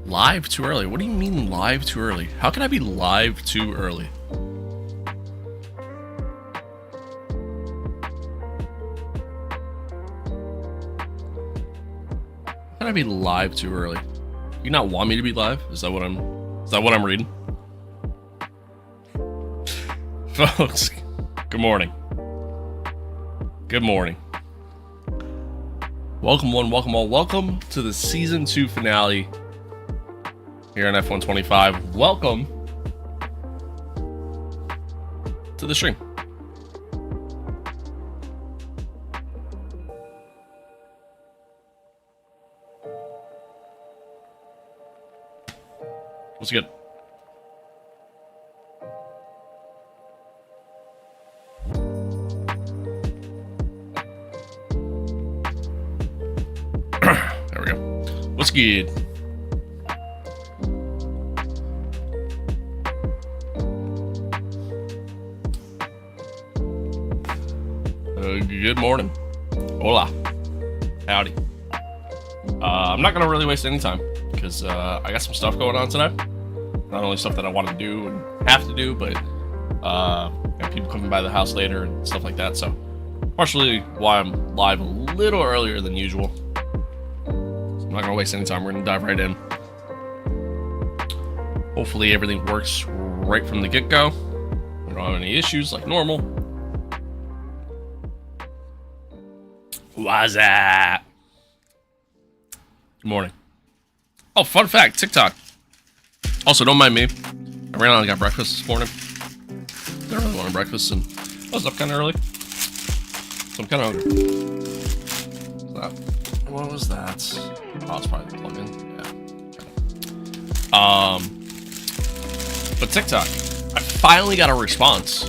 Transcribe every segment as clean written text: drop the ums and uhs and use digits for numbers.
Live too early? What do you mean live too early? How can I be live too early? How can I be live too early? You not want me to be live? Is that what I'm reading? Folks, good morning. Good morning. Welcome one, welcome all. Welcome to the season 2 finale here on F125. Welcome to the stream. What's good? There we go. What's good? Good morning. Hola. Howdy. I'm not going to really waste any time because I got some stuff going on today. Not only stuff that I want to do and have to do, but got people coming by the house later and stuff like that. So partially why I'm live a little earlier than usual. So I'm not going to waste any time. We're going to dive right in. Hopefully everything works right from the get-go. We don't have any issues like normal. What's that? Good morning. Oh, fun fact, TikTok. Also, don't mind me. I ran out and got breakfast this morning. Didn't really want breakfast, and I was up kind of early. So I'm kind of hungry. What was that? Oh, it's probably the plug-in. Yeah. But TikTok, I finally got a response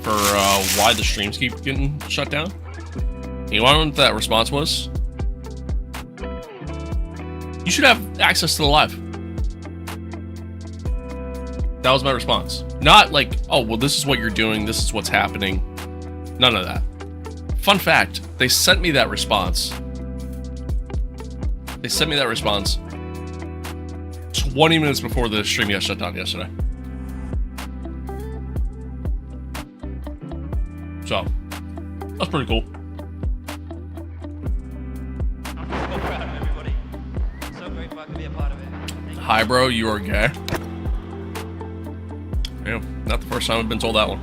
for why the streams keep getting shut down. You want to know what that response was? You should have access to the live. That was my response. Not like, oh, well, this is what you're doing. This is what's happening. None of that. Fun fact, they sent me that response. They sent me that response 20 minutes before the stream got shut down yesterday. So, that's pretty cool. Hi, bro, you are gay. Yeah, not the first time I've been told that one.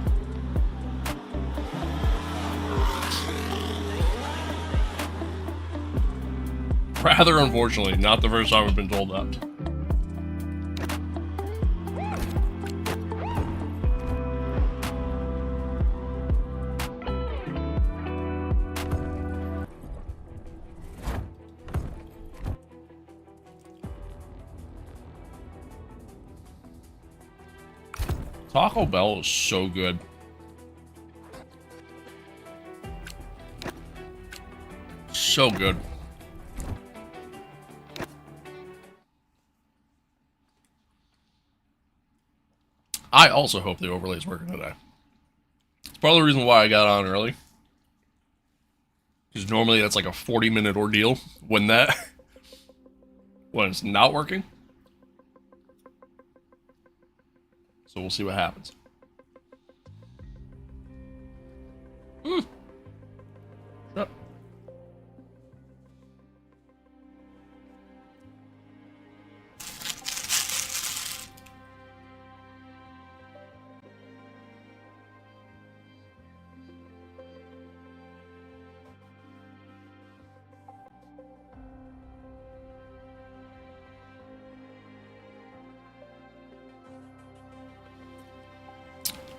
Rather unfortunately, not the first time I've been told that. Taco Bell is so good. So good. I also hope the overlay is working today. It's part of the reason why I got on early. Because normally that's like a 40-minute ordeal when it's not working. So we'll see what happens. Yep.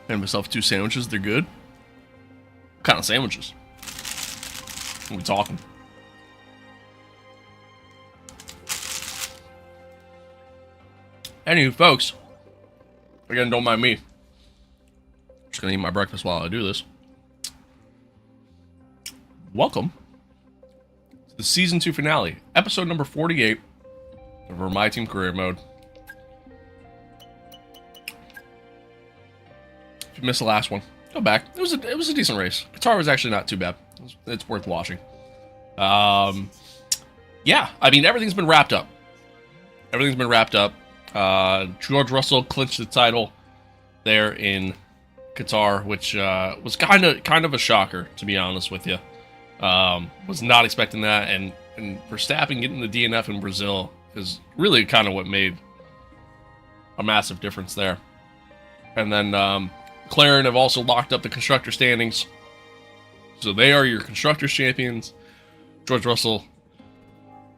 Made myself 2 sandwiches. They're good. What kind of sandwiches? What are we talking? Anywho, folks. Again, don't mind me. Just gonna eat my breakfast while I do this. Welcome to the season 2 finale, episode number 48 of our MYTEAM career mode. If you missed the last one, go back. It was a decent race. Qatar was actually not too bad. It's worth watching. Yeah, I mean, everything's been wrapped up. everything's been wrapped up. George Russell clinched the title there in Qatar, which was kind of a shocker, to be honest with you. Was not expecting that, and Verstappen getting the DNF in Brazil is really kind of what made a massive difference there. And then McLaren have also locked up the constructor standings, so they are your constructors champions. George Russell,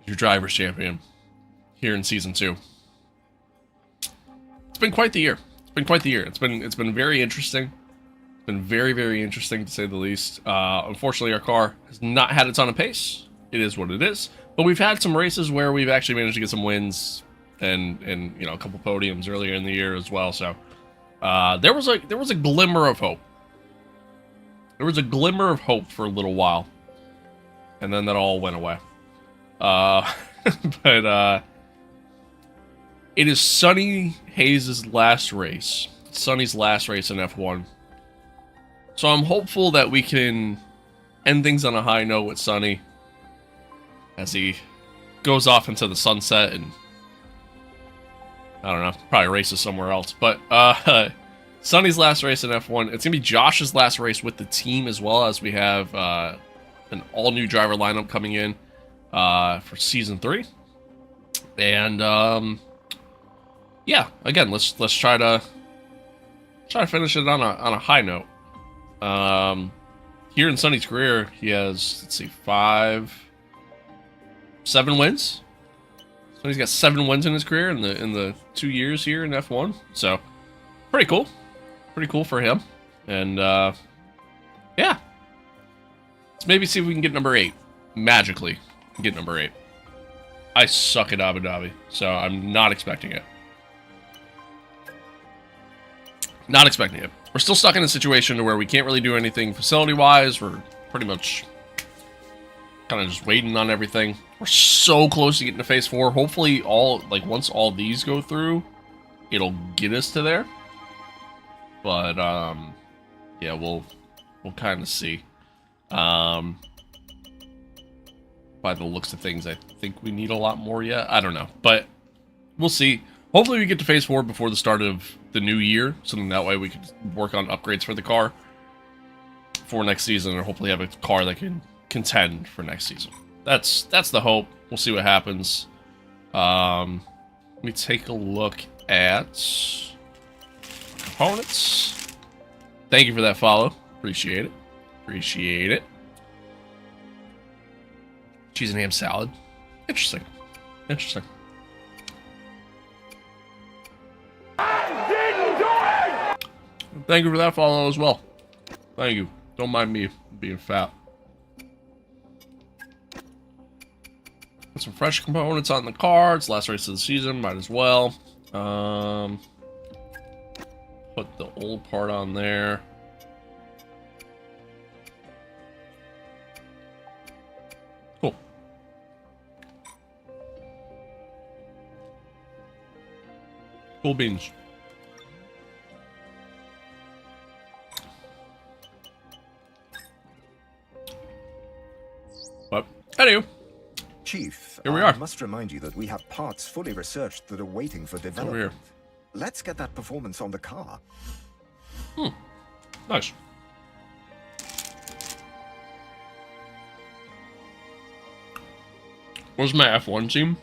your drivers champion here in season 2. It's been quite the year. It's been very interesting. It's been very, very interesting, to say the least. Unfortunately, our car has not had a ton of pace. It is what it is. But we've had some races where we've actually managed to get some wins and you know, a couple podiums earlier in the year as well. So there was a glimmer of hope. There was a glimmer of hope for a little while, and then that all went away. But it is Sonny Hayes' last race. Sonny's last race in F1. So I'm hopeful that we can end things on a high note with Sonny as he goes off into the sunset and, I don't know, probably races somewhere else. But Sonny's last race in F1. It's going to be Josh's last race with the team, as well as we have an all-new driver lineup coming in for Season 3. And, yeah, again, let's try to finish it on a high note. Here in Sonny's career, he has, let's see, 7 wins. So he's got 7 wins in his career in the 2 years here in F1. So pretty cool for him. And yeah, let's maybe see if we can get number 8 magically. Get number 8. I suck at Abu Dhabi, so I'm not expecting it. Not expecting it. We're still stuck in a situation where we can't really do anything facility-wise. We're pretty much kind of just waiting on everything. We're so close to getting to Phase 4. Hopefully, once all these go through, it'll get us to there. But, yeah, we'll kind of see. By the looks of things, I think we need a lot more yet. I don't know, but we'll see. Hopefully we get to Phase 4 before the start of the new year, so then that way we can work on upgrades for the car for next season, and hopefully have a car that can contend for next season. That's the hope. We'll see what happens. Let me take a look at components. Thank you for that follow. Appreciate it. Appreciate it. Cheese and ham salad. Interesting. Interesting. Thank you for that follow as well. Thank you. Don't mind me being fat. Got some fresh components on the car. It's last race of the season. Might as well. Put the old part on there. Cool. Cool beans. But, anywho. Chief, here we are. I must remind you that we have parts fully researched that are waiting for development. Let's get that performance on the car. Nice. Where's my F1 team?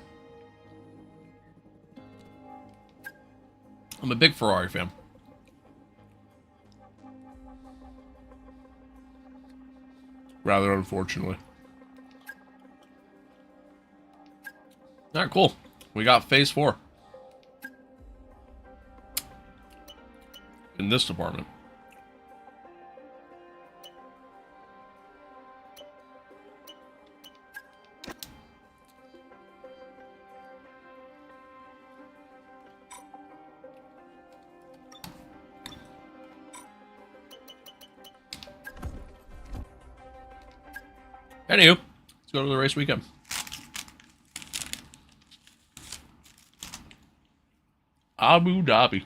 I'm a big Ferrari fan. Rather unfortunately. Alright, cool. We got Phase 4. In this department. Anywho, let's go to the race weekend. Abu Dhabi.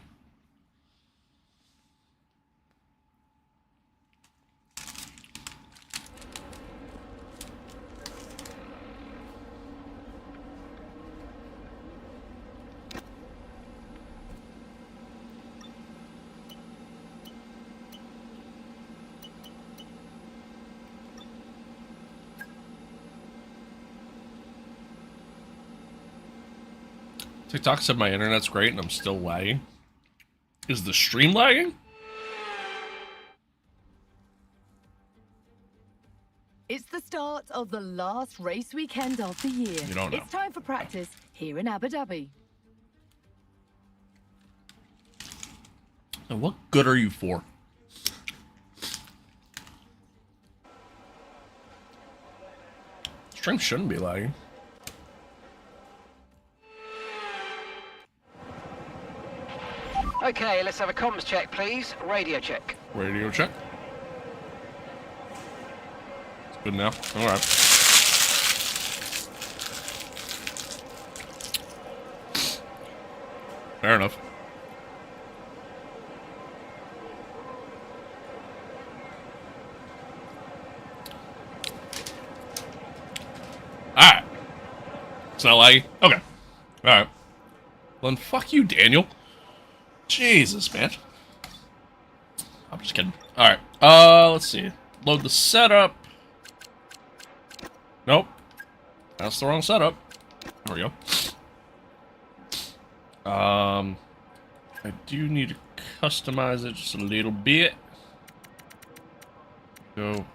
TikTok said my internet's great and I'm still lagging. Is the stream lagging? It's the start of the last race weekend of the year. You don't know. It's time for practice here in Abu Dhabi. And what good are you for? Stream shouldn't be lagging. Okay, let's have a comms check, please. Radio check. Radio check. It's good now. All right. Fair enough. Alright. It's not laggy? Okay. Alright. Well, then fuck you, Daniel. Jesus, man. I'm just kidding. Alright. Let's see. Load the setup. Nope. That's the wrong setup. There we go. I do need to customize it just a little bit. Go.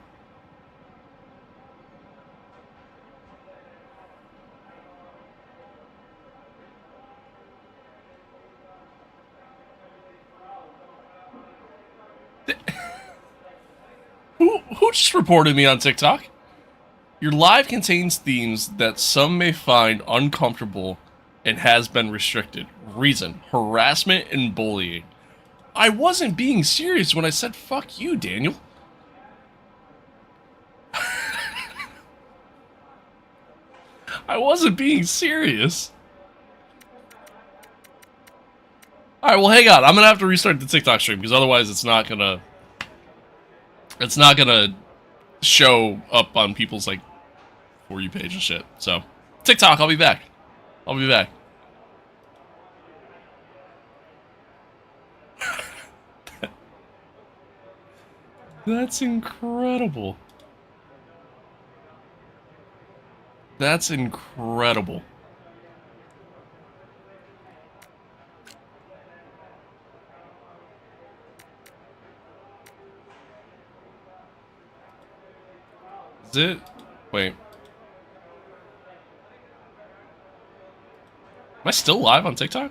Who just reported me on TikTok? Your live contains themes that some may find uncomfortable and has been restricted. Reason: harassment and bullying. I wasn't being serious when I said fuck you, Daniel. I wasn't being serious. Alright, well hang on. I'm gonna have to restart the TikTok stream because otherwise it's not gonna show up on people's like For You page and shit. So TikTok, I'll be back. I'll be back. That's incredible. That's incredible. Is it? Wait. Am I still live on TikTok?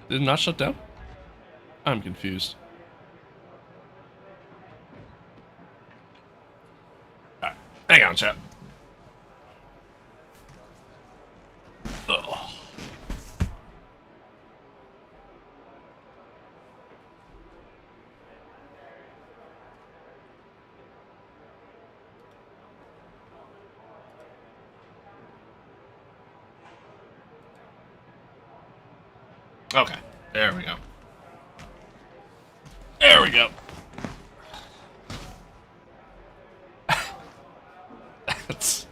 Did it not shut down? I'm confused. Alright, hang on, chat. Ugh. Okay, there we go. There we go. That's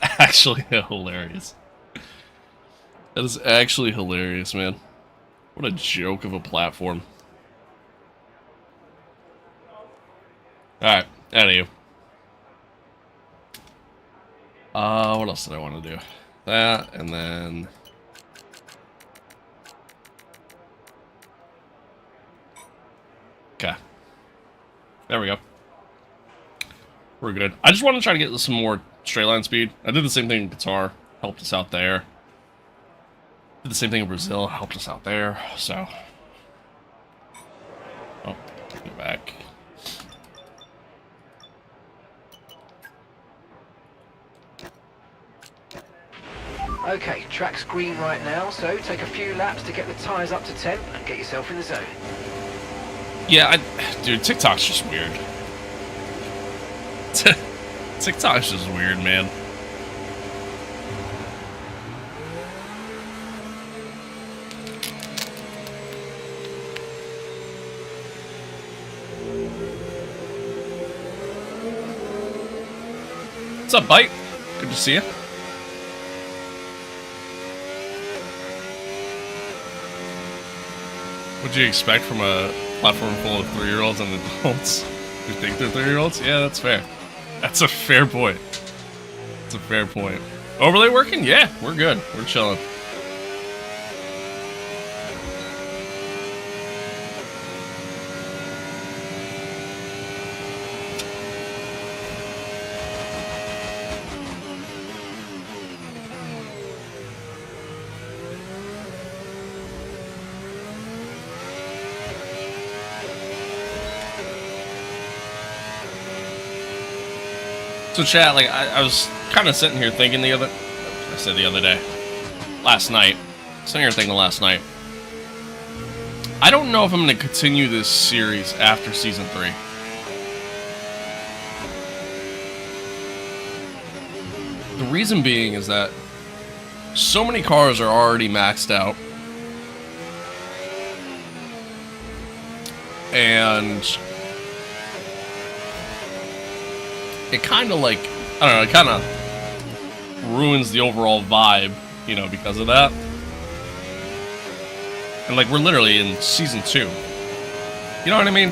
actually hilarious. That is actually hilarious, man. What a joke of a platform. Alright, anywho. What else did I want to do? That, and then... Okay. There we go. We're good. I just want to try to get some more straight line speed. I did the same thing in Qatar. Helped us out there. Did the same thing in Brazil. Helped us out there. So. Oh, get back. Okay, track's green right now, so take a few laps to get the tyres up to 10 and get yourself in the zone. Yeah, dude, TikTok's just weird. TikTok's just weird, man. What's up, Bite? Good to see you. What'd you expect from a platform full of 3-year-olds and adults who think they're 3-year-olds? Yeah, that's fair. That's a fair point. That's a fair point. Overlay working? Yeah, we're good. We're chilling. So chat, like, I was kind of sitting here thinking last night, sitting here thinking last night, I don't know if I'm going to continue this series after Season 3. The reason being is that so many cars are already maxed out, and it kind of like, I don't know, it kind of ruins the overall vibe, you know, because of that. And like, we're literally in Season 2. You know what I mean?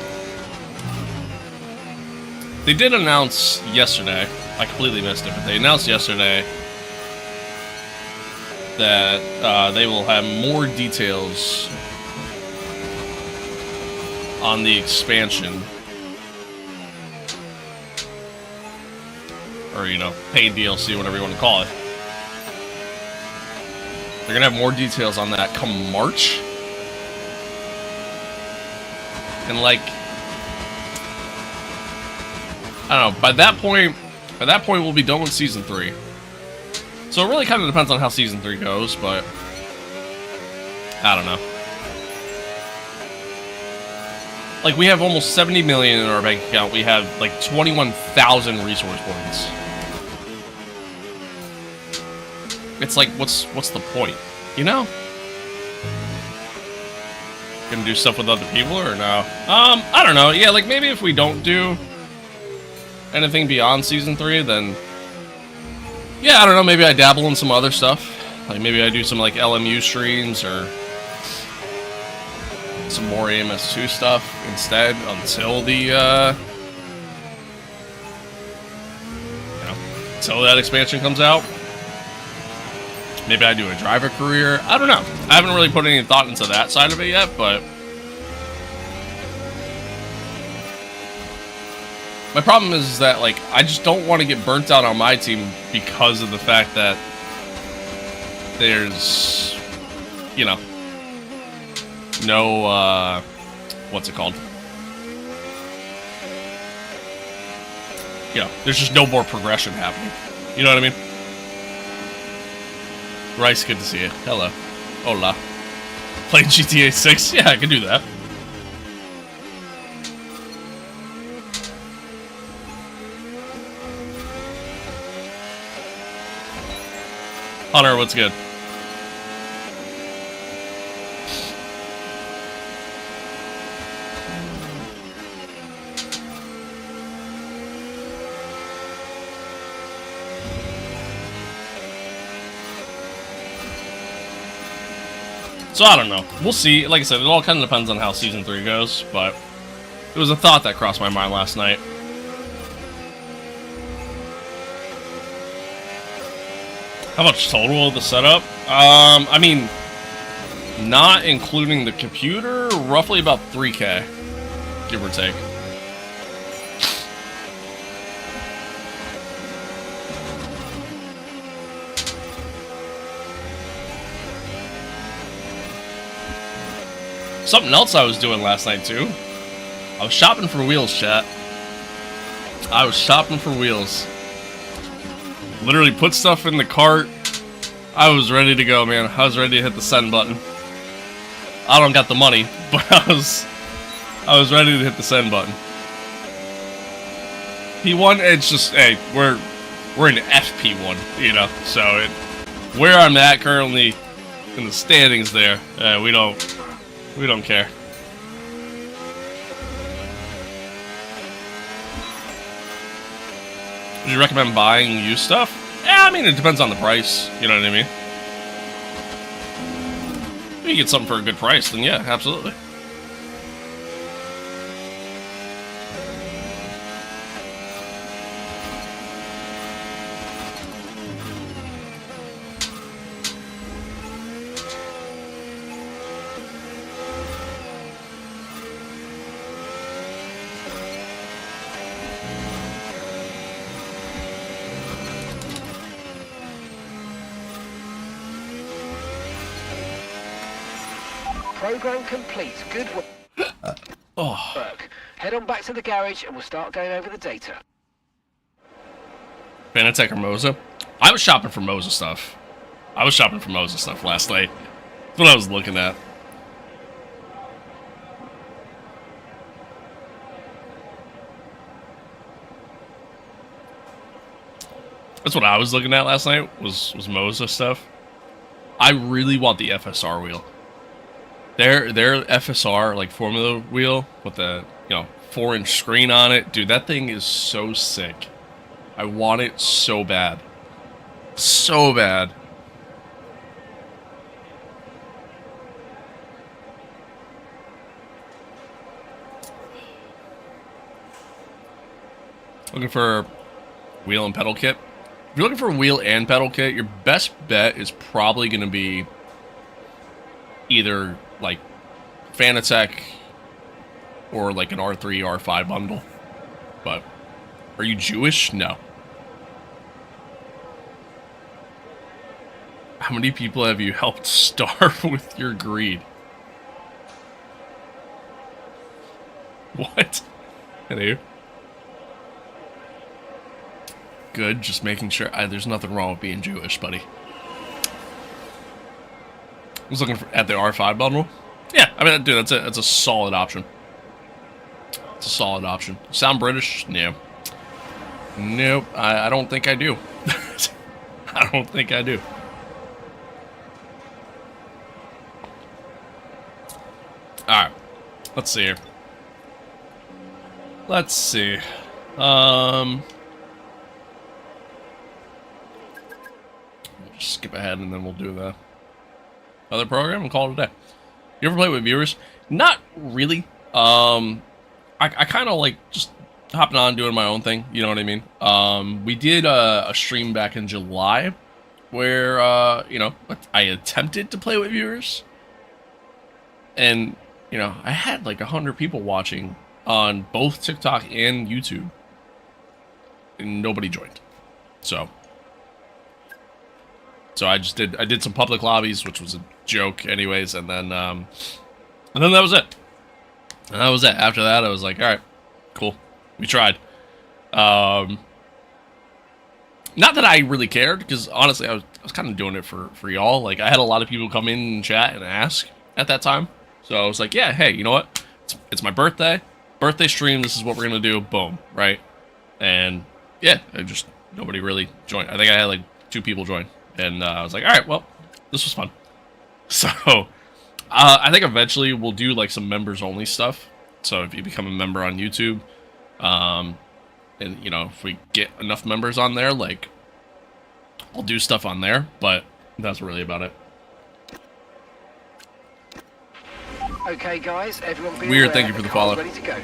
They did announce yesterday, I completely missed it, but they announced yesterday that they will have more details on the expansion. Or, you know, paid DLC, whatever you want to call it. They're gonna have more details on that come March. And like, I don't know, by that point we'll be done with Season 3. So it really kind of depends on how Season 3 goes, but I don't know. Like, we have almost 70 million in our bank account. We have like 21,000 resource points. It's like, what's the point? You know? Gonna do stuff with other people or no? I don't know. Yeah, like maybe if we don't do anything beyond Season 3, then yeah, I don't know, maybe I dabble in some other stuff. Like maybe I do some like LMU streams or some more AMS2 stuff instead until the, you know, until that expansion comes out. Maybe I do a driver career. I don't know. I haven't really put any thought into that side of it yet, but my problem is that, like, I just don't want to get burnt out on my team because of the fact that there's, you know, no, what's it called? You know, there's just no more progression happening. You know what I mean? Rice, good to see you. Hello. Hola. Playing GTA 6? Yeah, I can do that. Hunter, what's good? So I don't know. We'll see. Like I said, it all kind of depends on how Season 3 goes, but it was a thought that crossed my mind last night. How much total of the setup? I mean, not including the computer, roughly about 3K, give or take. Something else I was doing last night, too. I was shopping for wheels, chat. I was shopping for wheels. Literally put stuff in the cart. I was ready to go, man. I was ready to hit the send button. I don't got the money, but I was ready to hit the send button. P1, it's just, hey, we're in FP1, you know. So where I'm at currently in the standings there, we don't care. Would you recommend buying used stuff? Yeah, I mean, it depends on the price. You know what I mean? If you get something for a good price, then yeah, absolutely. Program complete. Good work. Head on back to the garage and we'll start going over the data. Fanatec or Moza? I was shopping for Moza stuff. Last night. That's what I was looking at. That's what I was looking at last night, was Moza stuff. I really want the FSR wheel. Their FSR, like, Formula wheel with the, 4-inch screen on it. Dude, that thing is so sick. I want it so bad. So bad. Looking for wheel and pedal kit. If you're looking for a wheel and pedal kit, your best bet is probably going to be either like Fanatec or like an R3, R5 bundle. But are you Jewish? No. How many people have you helped starve with your greed? What? Hello? Good, just making sure. There's nothing wrong with being Jewish, buddy. I was looking at the R5 bundle. Yeah, I mean, dude, that's a solid option. It's a solid option. Sound British? No. Nope, I don't think I do. I don't think I do. Alright, let's see here. Let's see. Skip ahead and then we'll do the other program and call it a day. You ever play with viewers? Not really. I kind of like just hopping on doing my own thing. You know what I mean? We did a stream back in July where, I attempted to play with viewers. And, I had like 100 people watching on both TikTok and YouTube. And nobody joined. So I did some public lobbies, which was a joke anyways, and then that was it. And that was it. After that, I was like, all right, cool. We tried. Not that I really cared, because honestly, I was kind of doing it for y'all. Like, I had a lot of people come in and chat and ask at that time. So I was like, yeah, hey, you know what? It's my birthday stream. This is what we're going to do. Boom. Right? And yeah, nobody really joined. I think I had like 2 people join. And I was like, all right, well, this was fun. So, I think eventually we'll do, like, some members-only stuff. So if you become a member on YouTube, and, if we get enough members on there, like, I'll do stuff on there. But that's really about it. Okay, guys, everyone be Weird, aware, thank you for the follow. ready to go.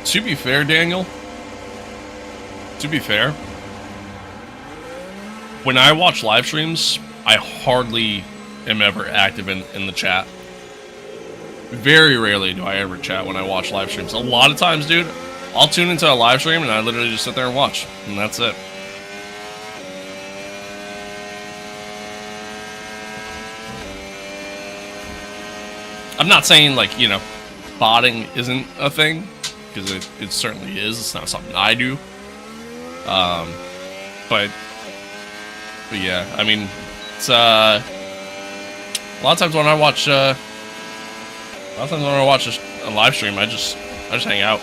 To be fair, Daniel, when I watch live streams, I hardly am ever active in the chat. Very rarely do I ever chat when I watch live streams. A lot of times, dude, I'll tune into a live stream and I literally just sit there and watch, and that's it. I'm not saying, like, botting isn't a thing, because it certainly is. It's not something I do. But yeah, I mean, it's a lot of times when I watch a live stream, I just hang out.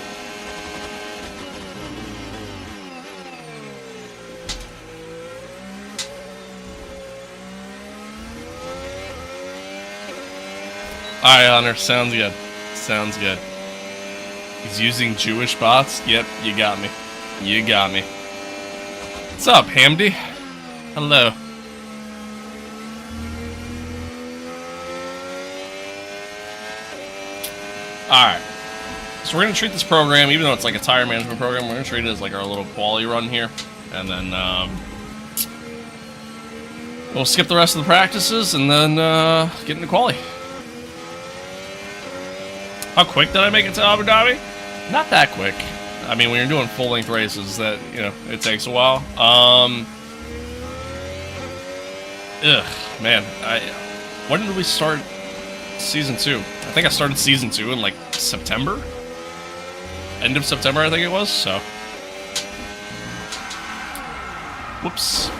Alright, Hunter, sounds good. Sounds good. He's using Jewish bots? Yep, you got me. You got me. What's up, Hamdi? Hello. Alright. So we're going to treat this program, even though it's like a tire management program, we're going to treat it as like our little quality run here. And then, we'll skip the rest of the practices and then, get into quali. How quick did I make it to Abu Dhabi? Not that quick. I mean, when you're doing full-length races, that, you know, it takes a while. Man, when did we start season 2? I think I started season 2 in like September? End of September, I think it was, so. Whoops.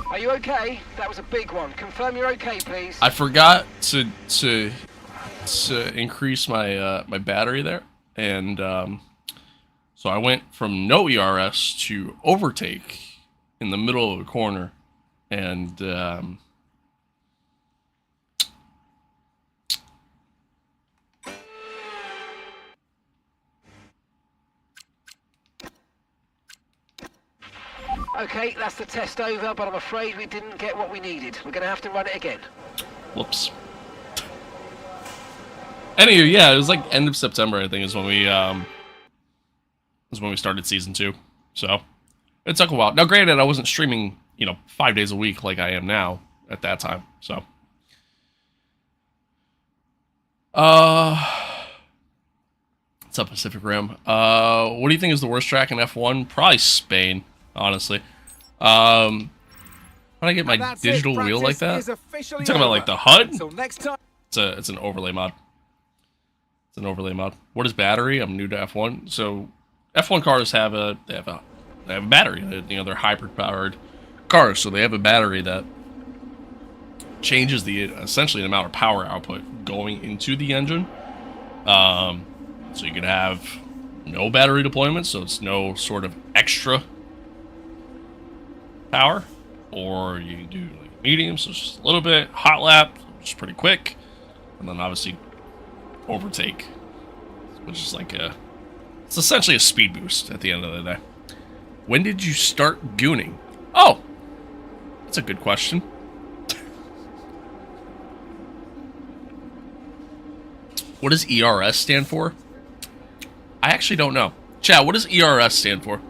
Are you okay? That was a big one. Confirm you're okay, please. I forgot to increase my my battery there, and so I went from no ERS to overtake in the middle of the corner, and Okay, that's the test over, but I'm afraid we didn't get what we needed. We're going to have to run it again. whoops. Anyway, yeah, it was like end of September, I think, is when we started season 2. So it took a while. Now, granted, I wasn't streaming, you know, 5 days a week like I am now at that time. So, what's up, Pacific Rim? What do you think is the worst track in F1? Probably Spain, honestly. How do I get my digital wheel like that? You talking about like the HUD? Next time. It's an overlay mod. It's an overlay mod. What is battery? I'm new to F1. So F1 cars have a battery. You know, they're hybrid powered cars, so they have a battery that changes essentially the amount of power output going into the engine. So you could have no battery deployment, so it's no sort of extra power, or you can do like medium, so it's just a little bit, hot lap, which is pretty quick, and then obviously overtake, which is like it's essentially a speed boost at the end of the day. When did you start gooning? Oh, that's a good question. What does ERS stand for? I actually don't know. Chat, what does ERS stand for?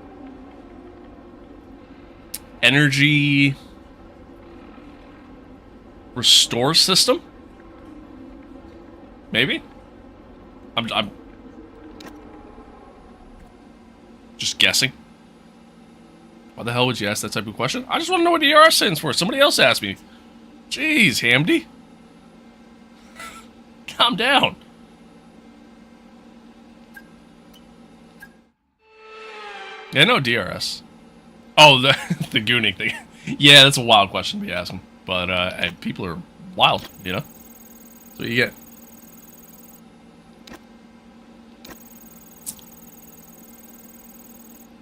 Energy Restore System? Maybe? I'm just guessing. Why the hell would you ask that type of question? I just want to know what ERS stands for. Somebody else asked me. Jeez, Hamdi. Calm down. Yeah, no DRS. Oh, the gooning thing. Yeah, that's a wild question to be asking. But hey, people are wild, you know? That's what you get.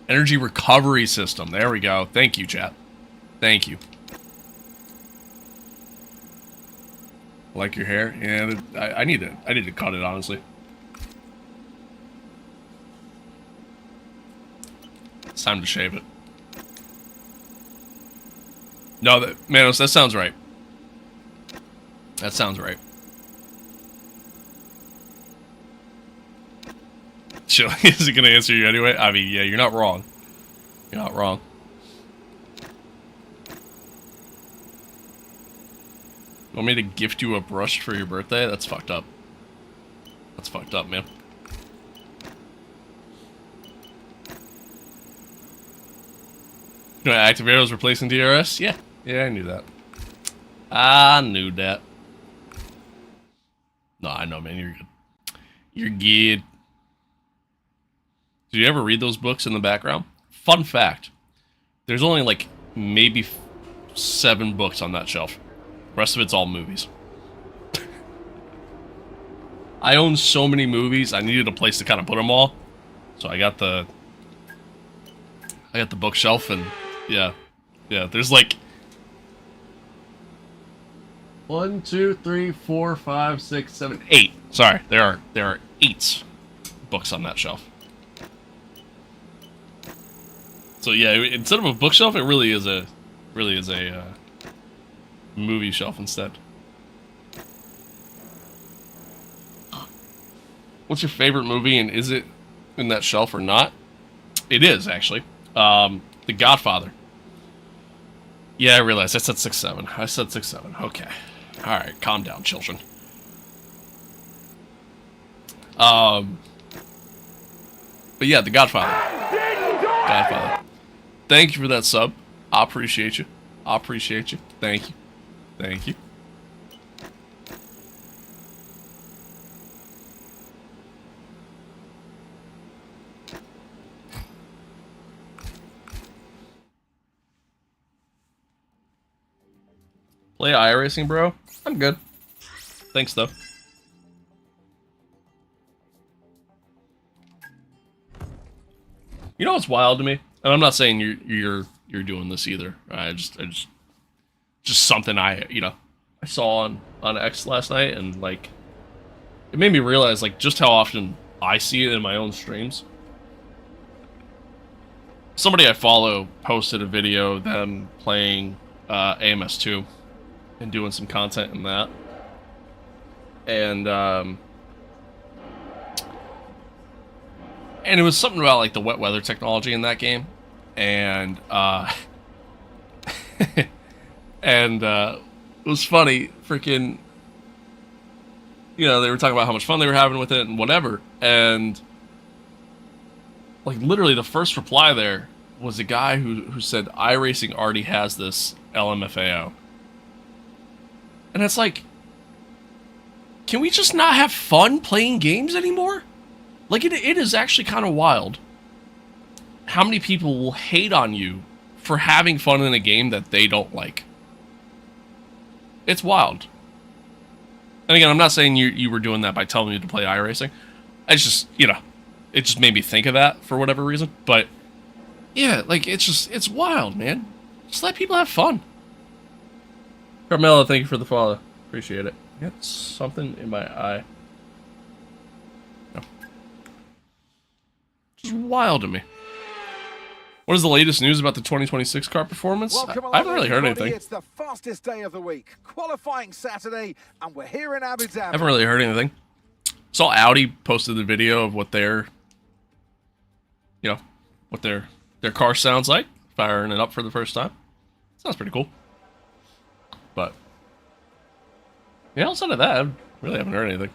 Energy recovery system. There we go. Thank you, chat. Thank you. Like your hair? Yeah, I need to cut it, honestly. It's time to shave it. No, Manos, that sounds right. That sounds right. Chill, is he gonna answer you anyway? I mean, yeah, you're not wrong. You're not wrong. Want me to gift you a brush for your birthday? That's fucked up. That's fucked up, man. You know, Activator was replacing DRS? Yeah. Yeah, I knew that. I knew that. No, I know, man. You're good. You're good. Did you ever read those books in the background? Fun fact. There's only, like, maybe 7 books on that shelf. The rest of it's all movies. I own so many movies, I needed a place to kind of put them all. So I got the bookshelf, and yeah, there's like 1, 2, 3, 4, 5, 6, 7, 8. Sorry, there are 8 books on that shelf. So yeah, instead of a bookshelf, it really is a movie shelf instead. What's your favorite movie, and is it in that shelf or not? It is, actually. The Godfather. Yeah, I realized. I said 6'7". I said 6'7". Okay. Alright, calm down, children. But yeah, the Godfather. Godfather. Thank you for that sub. I appreciate you. I appreciate you. Thank you. Thank you. Play iRacing, bro? I'm good. Thanks, though. You know what's wild to me? And I'm not saying you're doing this either. I just something I saw on X last night, and like it made me realize like just how often I see it in my own streams. Somebody I follow posted a video of them playing AMS2 and doing some content in that. And it was something about like the wet weather technology in that game. And and it was funny, freaking, they were talking about how much fun they were having with it and whatever. And like literally the first reply there was a guy who said iRacing already has this LMFAO. And it's like, can we just not have fun playing games anymore? Like, it is actually kind of wild how many people will hate on you for having fun in a game that they don't like. It's wild. And again, I'm not saying you were doing that by telling me to play iRacing. It's just, it just made me think of that for whatever reason. But, yeah, like, it's wild, man. Just let people have fun. Carmelo, thank you for the follow. Appreciate it. Got something in my eye. No. Just wild to me. What is the latest news about the 2026 car performance? I haven't really heard anything. It's the fastest day of the week. Qualifying Saturday, and we're here in Abu Dhabi. I haven't really heard anything. Saw Audi posted the video of what their car sounds like, firing it up for the first time. Sounds pretty cool. But yeah, outside of that, I really haven't heard anything.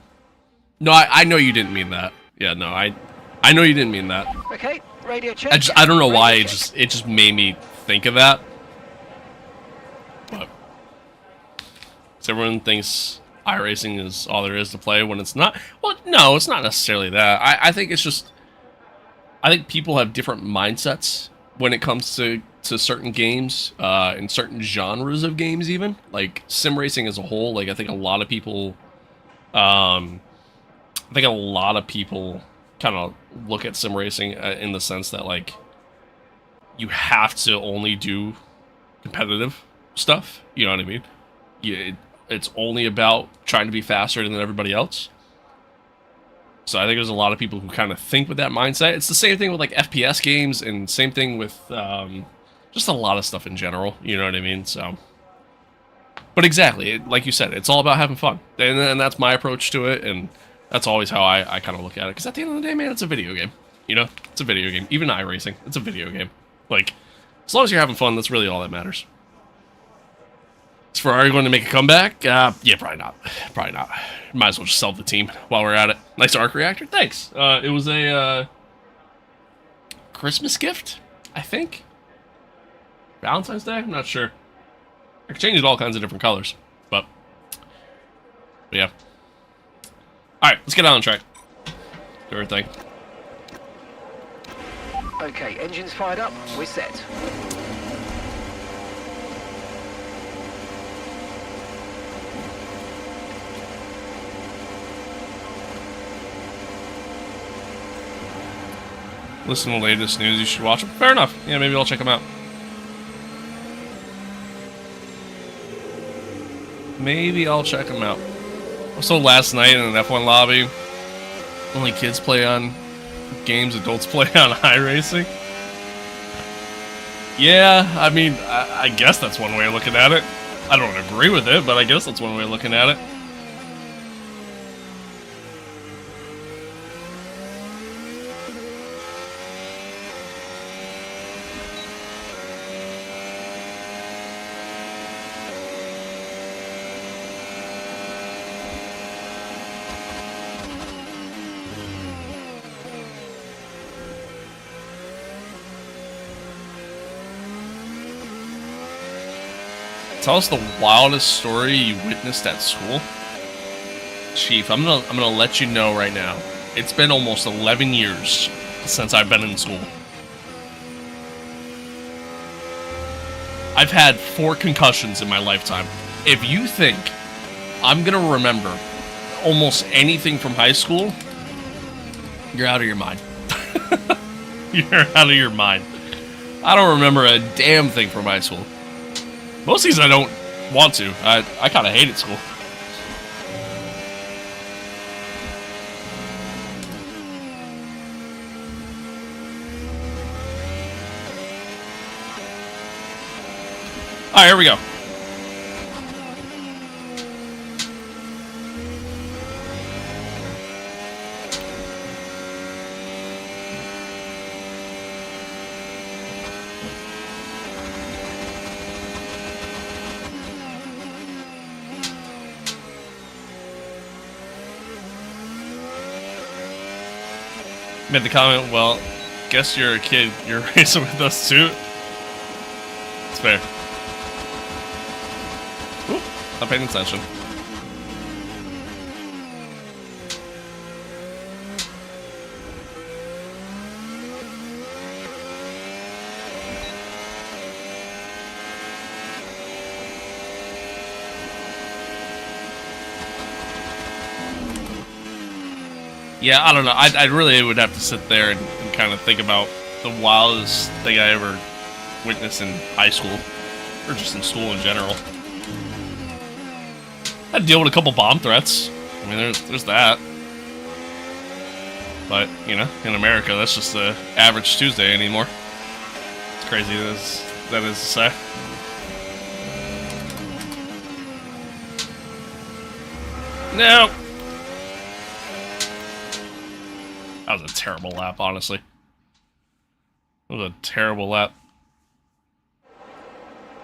No, I know you didn't mean that. Yeah, no, I know you didn't mean that. Okay, radio check. I don't know why it just made me think of that. But so everyone thinks iRacing is all there is to play when it's not. Well, no, it's not necessarily that. I think it's just, I think people have different mindsets when it comes to certain games, and certain genres of games even. Like, sim racing as a whole, like, I think a lot of people kind of look at sim racing in the sense that, like, you have to only do competitive stuff, you know what I mean? It's only about trying to be faster than everybody else. So I think there's a lot of people who kind of think with that mindset. It's the same thing with, like, FPS games, and same thing with just a lot of stuff in general, you know what I mean? So, but exactly, like you said, it's all about having fun, and that's my approach to it, and that's always how I kind of look at it. Because at the end of the day, man, it's a video game. It's a video game. Even iRacing, it's a video game. Like, as long as you're having fun, that's really all that matters. Is Ferrari going to make a comeback? Yeah, probably not. Probably not. Might as well just sell the team while we're at it. Nice arc reactor. Thanks. It was a Christmas gift, I think. Valentine's Day? I'm not sure. I could change it all kinds of different colors, but yeah. Alright, let's get on track. Do our thing. Okay, engines fired up. We're set. Listen to the latest news, you should watch them. Fair enough. Yeah, maybe I'll check them out. Maybe I'll check them out. Also, last night in an F1 lobby, only kids play on games, adults play on iRacing. Yeah, I mean, I guess that's one way of looking at it. I don't agree with it, but I guess that's one way of looking at it. Tell us the wildest story you witnessed at school. Chief, I'm gonna let you know right now. It's been almost 11 years since I've been in school. I've had 4 concussions in my lifetime. If you think I'm gonna remember almost anything from high school, you're out of your mind. You're out of your mind. I don't remember a damn thing from high school. Most of these I don't want to. I kind of hated school. Alright, here we go. Made the comment, well, guess you're a kid. You're racing with us too. It's fair. Ooh, not paying attention. Yeah, I don't know. I really would have to sit there and kind of think about the wildest thing I ever witnessed in high school, or just in school in general. I had to deal with a couple bomb threats. I mean, there's that. But, you know, in America, that's just the average Tuesday anymore. It's crazy that is to say. No. That was a terrible lap, honestly. That was a terrible lap.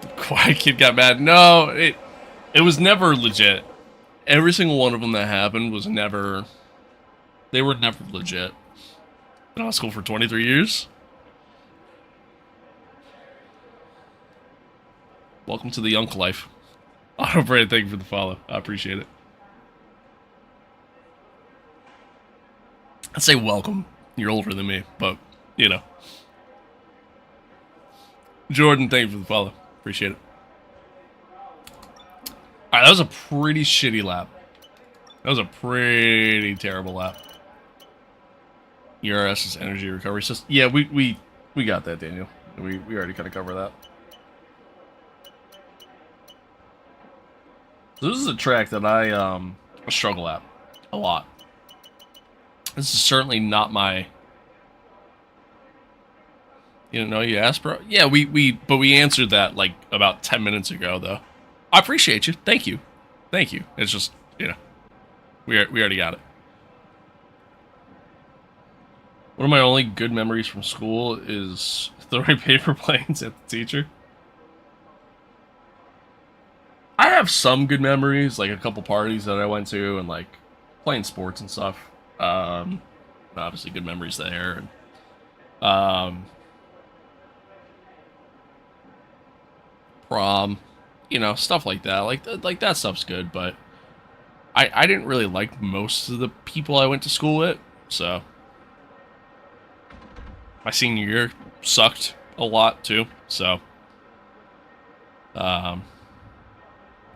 The quiet kid got mad. No, it was never legit. Every single one of them that happened was never... They were never legit. Been out of school for 23 years. Welcome to the Unk life. Autobraid, thank you for the follow. I appreciate it. I'd say welcome. You're older than me, but, you know. Jordan, thank you for the follow. Appreciate it. Alright, that was a pretty shitty lap. That was a pretty terrible lap. ERS is energy recovery system. Yeah, we got that, Daniel. We already kind of covered that. So this is a track that I struggle at a lot. This is certainly not my... You don't know, you asked, bro? Yeah, but we answered that, like, about 10 minutes ago, though. I appreciate you. Thank you. Thank you. It's just, you know, we already got it. One of my only good memories from school is throwing paper planes at the teacher. I have some good memories, like a couple parties that I went to, and, like, playing sports and stuff. Obviously good memories there. And, prom, you know, stuff like that. Like that stuff's good, but I didn't really like most of the people I went to school with, so my senior year sucked a lot too, so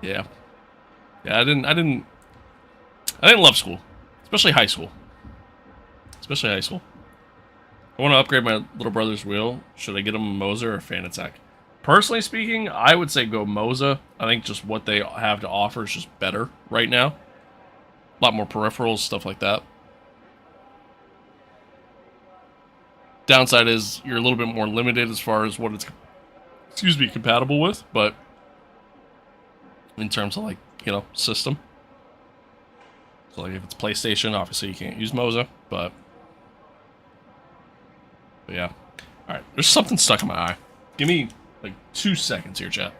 yeah. I didn't love school, especially high school. I want to upgrade my little brother's wheel. Should I get him a Moser or a Fanatec? Personally speaking, I would say go Moza. I think just what they have to offer is just better right now. A lot more peripherals, stuff like that. Downside is you're a little bit more limited as far as what it's, compatible with, but in terms of, like, you know, system. So, like, if it's PlayStation, obviously you can't use Moza, but yeah. Alright, there's something stuck in my eye. Give me, like, 2 seconds here, chat.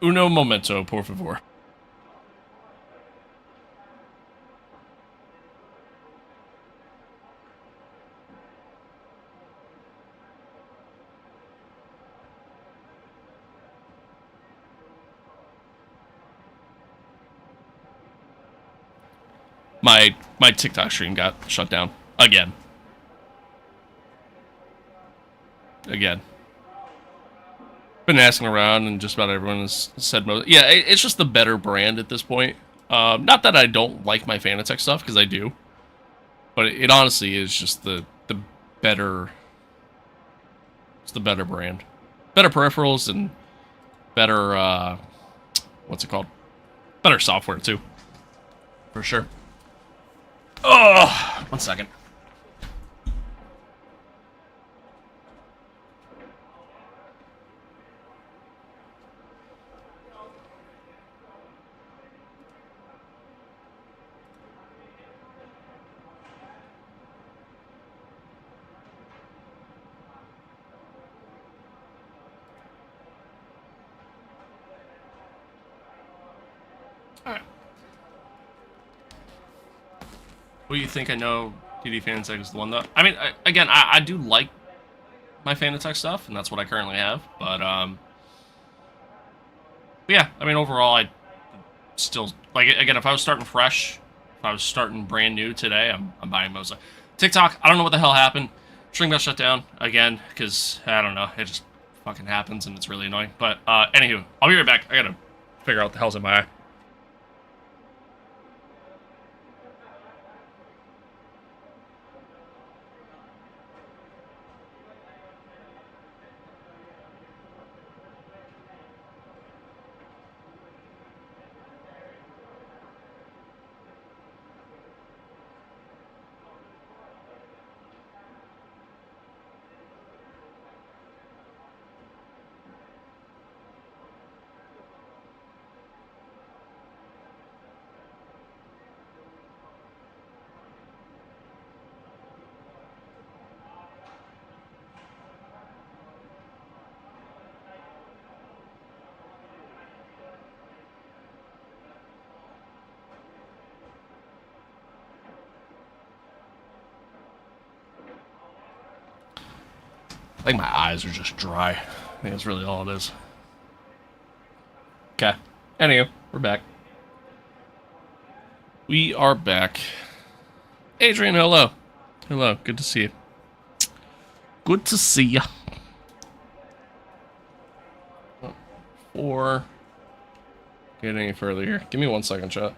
Uno momento, por favor. My TikTok stream got shut down again. Been asking around, and just about everyone has said most. Yeah, it's just the better brand at this point. Not that I don't like my Fanatec stuff, because I do, but it honestly is just the better. It's the better brand, better peripherals, and better what's it called? Better software too, for sure. Oh, 1 second. Alright. What do you think? I know DD Fanatec is the one, though. I mean, again, I do like my Fanatec stuff, and that's what I currently have. But yeah, I mean, overall, I still, like, again, if I was starting fresh, if I was starting brand new today, I'm buying Moza. TikTok, I don't know what the hell happened. Stream got shut down again, because, I don't know, it just fucking happens, and it's really annoying. But, anywho, I'll be right back. I gotta figure out what the hell's in my eye. I think my eyes are just dry. I think that's really all it is. Okay. Anywho, we're back. We are back. Adrian, hello. Hello, good to see you. Good to see ya. Before getting any further here, give me 1 second, chat.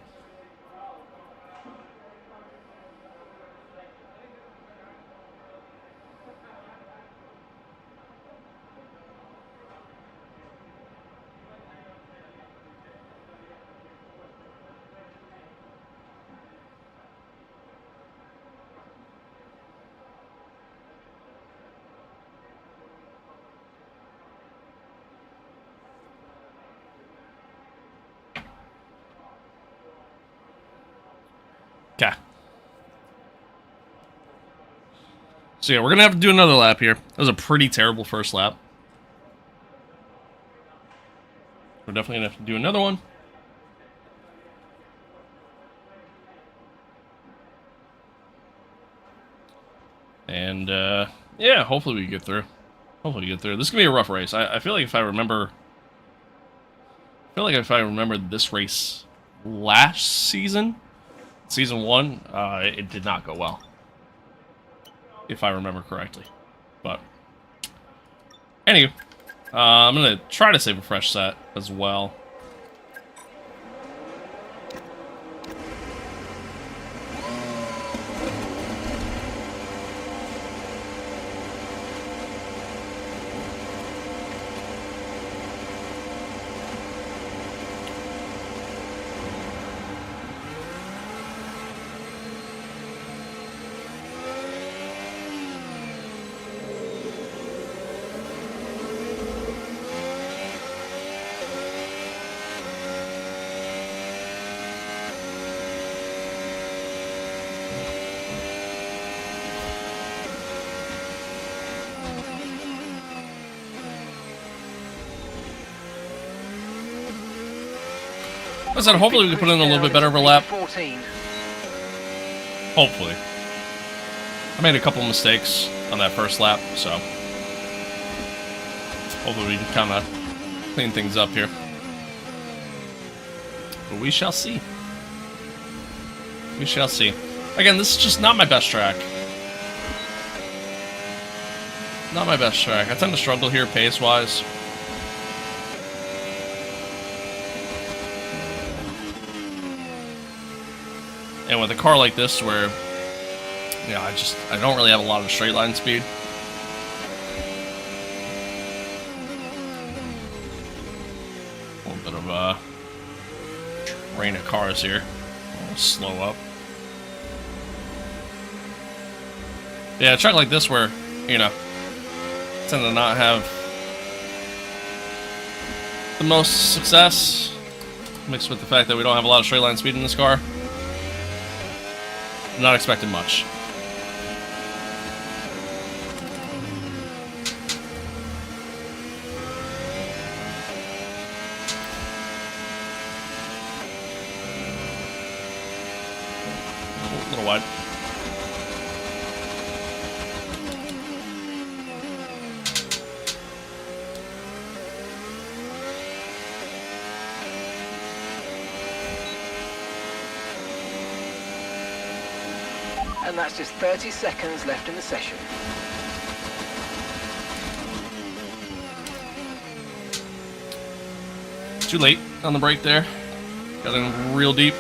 Okay. So yeah, we're gonna have to do another lap here. That was a pretty terrible first lap. We're definitely gonna have to do another one. And yeah, hopefully we get through. Hopefully we get through. This is gonna be a rough race. I feel like if I remember this race last season, Season 1, it did not go well, if I remember correctly. But, anyway, I'm going to try to save a fresh set as well. I said, hopefully we can put in a little bit better of a lap. Hopefully. I made a couple mistakes on that first lap, so hopefully we can kind of clean things up here. But we shall see. We shall see. Again, this is just not my best track. Not my best track. I tend to struggle here pace-wise. And with a car like this where, yeah, I don't really have a lot of straight line speed. A little bit of a train of cars here. I'll slow up. Yeah, a track like this where, you know, tend to not have the most success, mixed with the fact that we don't have a lot of straight line speed in this car. I'm not expecting much. A little wide. And that's just 30 seconds left in the session. Too late on the brake there. Got in real deep.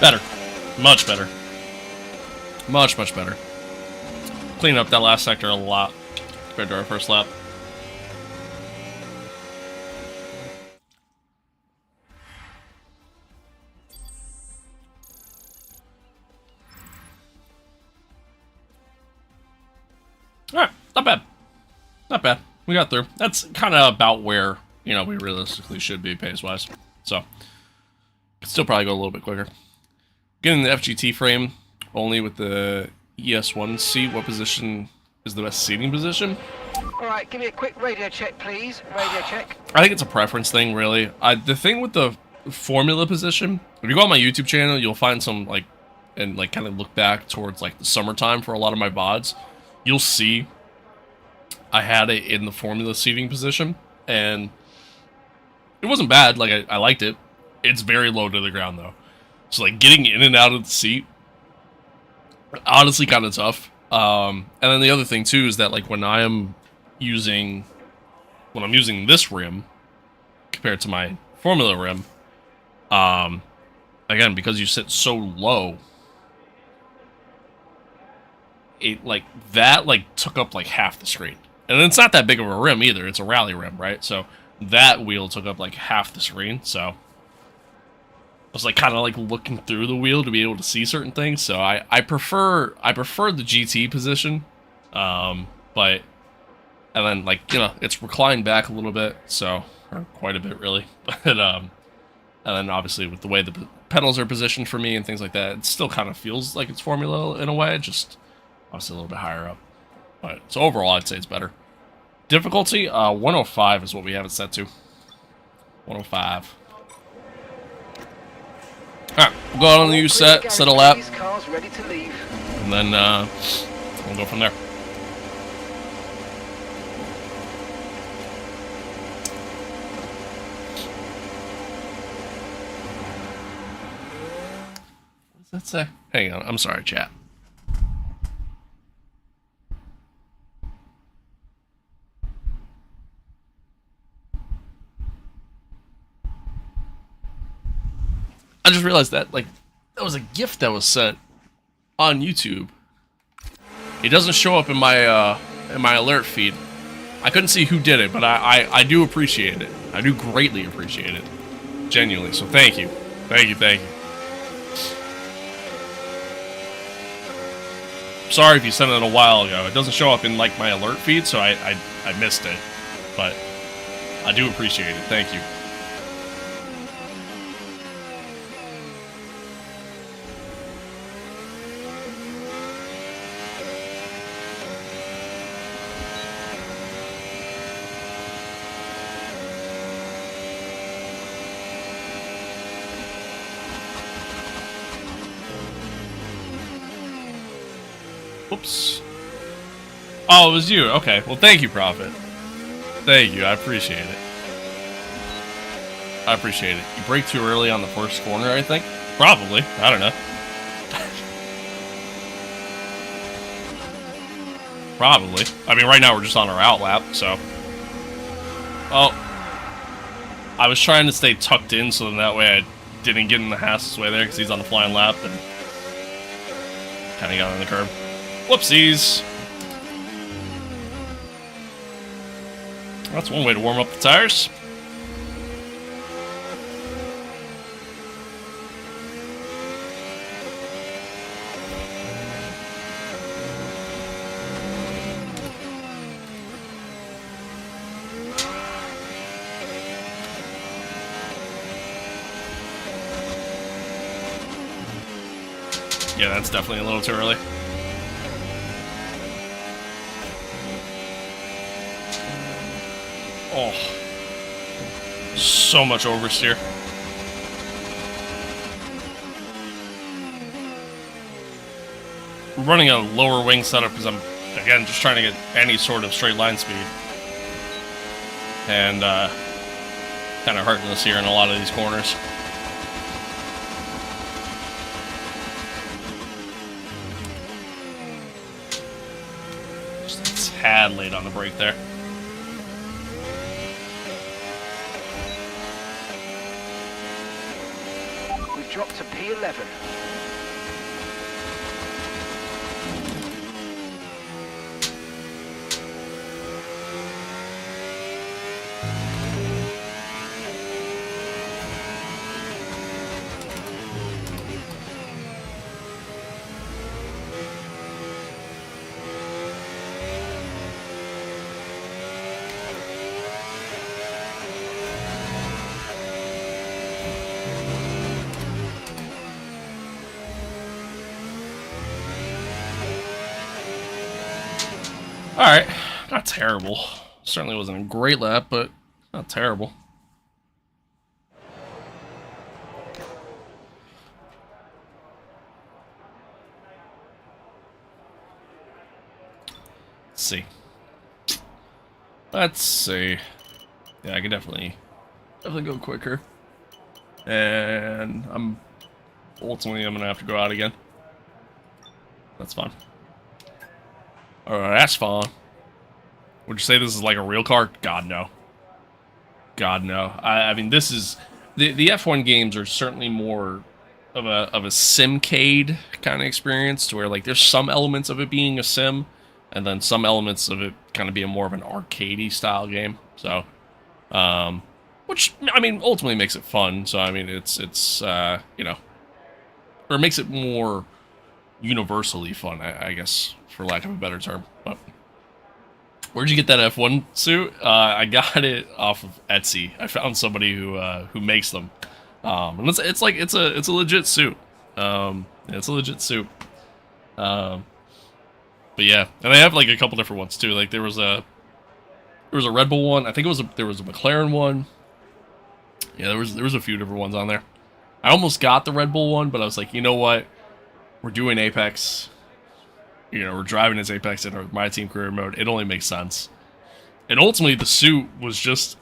Better. Much better. Much, much better. Cleaning up that last sector a lot compared to our first lap. Alright, not bad. Not bad. We got through. That's kind of about where, you know, we realistically should be pace-wise. So, could still probably go a little bit quicker. Getting the FGT frame only with the ES1 seat. What position is the best seating position? Alright, give me a quick radio check, please. Radio check. I think it's a preference thing, really. The thing with the formula position, if you go on my YouTube channel, you'll find some, like, and, like, kind of look back towards, like, the summertime for a lot of my VODs. You'll see I had it in the formula seating position, and it wasn't bad. Like, I liked it. It's very low to the ground, though. So, like, getting in and out of the seat, honestly, kind of tough. And then the other thing, too, is that, like, when I'm using this rim compared to my formula rim, again, because you sit so low, it, like, that, like, took up, like, half the screen. And it's not that big of a rim, either. It's a rally rim, right? So, that wheel took up, like, half the screen, so I was like kind of like looking through the wheel to be able to see certain things. So I prefer the GT position, but and then like, you know, it's reclined back a little bit, so or quite a bit really. But and then obviously with the way the pedals are positioned for me and things like that, it still kind of feels like it's formula in a way, just obviously a little bit higher up. But so overall, I'd say it's better. Difficulty 105 is what we have it set to. 105. Alright, we'll go out on the U set a lap, and then we'll go from there. What does that say? Hang on, I'm sorry, chat. I just realized that, like, that was a gift that was sent on YouTube. It doesn't show up in my alert feed. I couldn't see who did it, but I do appreciate it. I do greatly appreciate it. Genuinely, so thank you. Thank you, thank you. sorry if you sent it a while ago. It doesn't show up in like my alert feed, so I missed it. But I do appreciate it. Thank you. Whoops. Oh, it was you. Okay. Well, thank you, Prophet. Thank you. I appreciate it. I appreciate it. You brake too early on the first corner, I think? Probably. I don't know. Probably. I mean, right now we're just on our out lap, so... Oh. I was trying to stay tucked in so that way I didn't get in the Haas's way there because he's on the flying lap and kind of got on the curb. Whoopsies. That's one way to warm up the tires. Yeah, that's definitely a little too early. Oh, so much oversteer. I'm running a lower wing setup because I'm, again, just trying to get any sort of straight line speed. And kind of hurting us here in a lot of these corners. Just a tad late on the brake there. Drop to P11. Alright, not terrible. Certainly wasn't a great lap, but not terrible. Let's see. Let's see. Yeah, I could definitely go quicker. And I'm gonna have to go out again. That's fine. Alright, that's fine. Would you say this is like a real car? God, no. God, no. I mean, this is... The F1 games are certainly more of a simcade kind of experience, to where, like, there's some elements of it being a sim, and then some elements of it kind of being more of an arcadey style game. So, which, I mean, ultimately makes it fun. So, I mean, it's you know... Or it makes it more universally fun, I guess, for lack of a better term. But where'd you get that F1 suit? I got it off of Etsy. I found somebody who makes them, and it's a legit suit. It's a legit suit. But yeah, and they have like a couple different ones too. Like there was a Red Bull one. I think there was a McLaren one. Yeah, there was a few different ones on there. I almost got the Red Bull one, but I was like, you know what? We're doing Apex. You know, we're driving as Apex in our MYTEAM career mode. It only makes sense. And ultimately, the suit was just...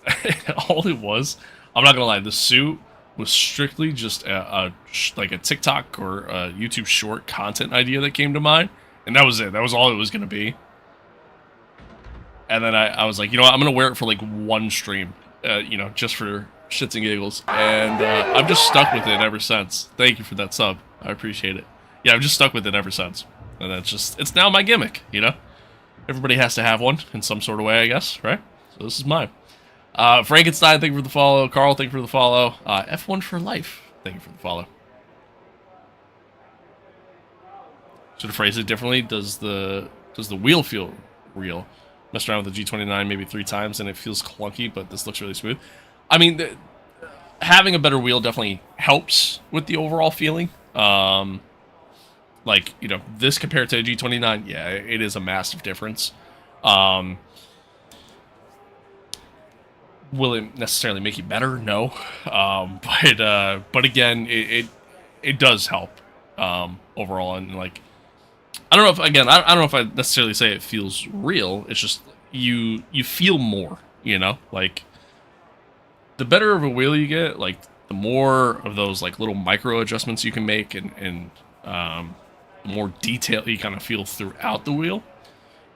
all it was... I'm not gonna lie, the suit was strictly just like a TikTok or a YouTube short content idea that came to mind. And that was it. That was all it was gonna be. And then I was like, you know what? I'm gonna wear it for like one stream. You know, just for shits and giggles. And I've just stuck with it ever since. Thank you for that sub. I appreciate it. Yeah, I've just stuck with it ever since. And it's now my gimmick, you know? Everybody has to have one in some sort of way, I guess, right? So this is mine. Frankenstein, thank you for the follow. Carl, thank you for the follow. F1 for life, thank you for the follow. So to phrase it differently, does the wheel feel real? Messed around with the G29 maybe 3 times and it feels clunky, but this looks really smooth. I mean, having a better wheel definitely helps with the overall feeling. Like, you know, this compared to a G29, yeah, it is a massive difference. Will it necessarily make you better? No. But again, it does help overall. And like, I don't know if, again, I don't know if I necessarily say it feels real. It's just you feel more, you know, like the better of a wheel you get, like the more of those like little micro adjustments you can make, and the more detail you kind of feel throughout the wheel.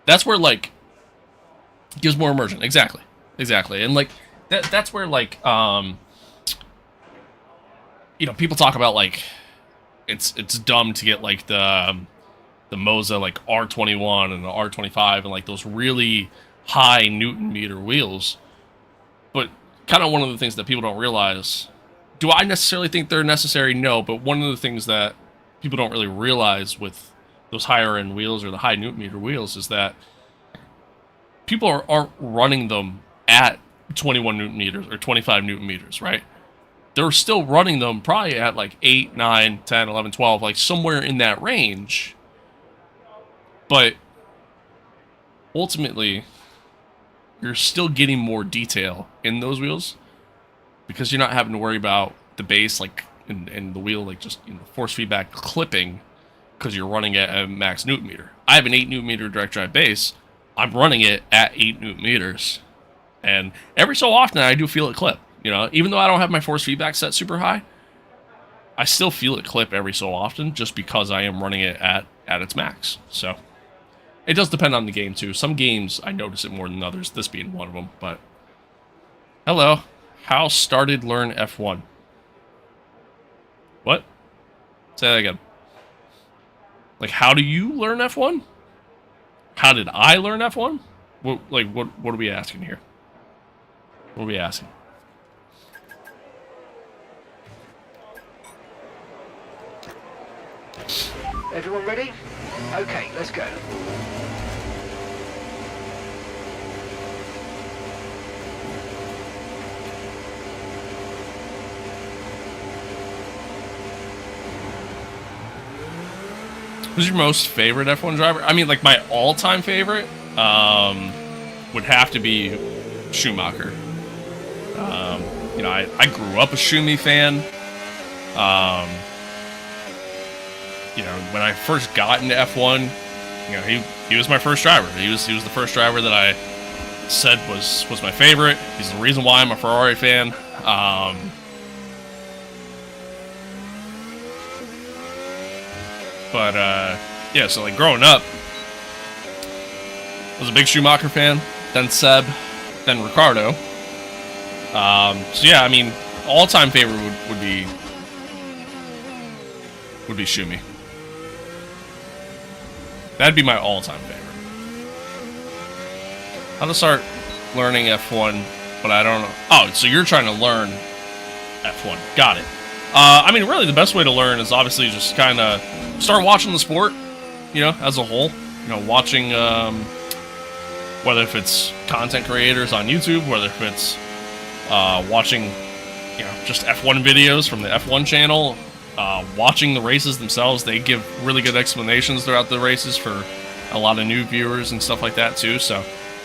That's where like it gives more immersion. Exactly. And like that's where like you know, people talk about like it's dumb to get like the Moza like R21 and the R25 and like those really high Newton meter wheels. But kind of one of the things that people don't realize, do I necessarily think they're necessary? No, but one of the things that people don't really realize with those higher end wheels or the high Newton meter wheels is that people aren't running them at 21 Newton meters or 25 Newton meters, right? They're still running them probably at like 8, 9, 10, 11, 12, like somewhere in that range. But ultimately, you're still getting more detail in those wheels because you're not having to worry about the base, like, and the wheel, like, just, you know, force feedback clipping because you're running it at max Newton meter. I have an 8 Newton meter direct drive base. I'm running it at 8 Newton meters. And every so often, I do feel it clip. You know, even though I don't have my force feedback set super high, I still feel it clip every so often just because I am running it at its max. So it does depend on the game, too. Some games, I notice it more than others, this being one of them. But hello. How started learn F1? What? Say that again. Like, how do you learn F1? How did I learn F1? What are we asking here? What are we asking? Everyone ready? Okay, let's go. Who's your most favorite F1 driver? I mean, like, my all-time favorite would have to be Schumacher. You know, I grew up a Schumi fan. You know, when I first got into F1, you know, he was my first driver. He was the first driver that I said was my favorite. He's the reason why I'm a Ferrari fan. Yeah, so like growing up, I was a big Schumacher fan, then Seb, then Ricardo. So yeah, I mean, all-time favorite would be Schumi. That'd be my all-time favorite. How to start learning F1, but I don't know. Oh, so you're trying to learn F1. Got it. I mean, really, the best way to learn is obviously just kind of start watching the sport, you know, as a whole. You know, watching, whether if it's content creators on YouTube, whether if it's watching, you know, just F1 videos from the F1 channel, watching the races themselves. They give really good explanations throughout the races for a lot of new viewers and stuff like that too. So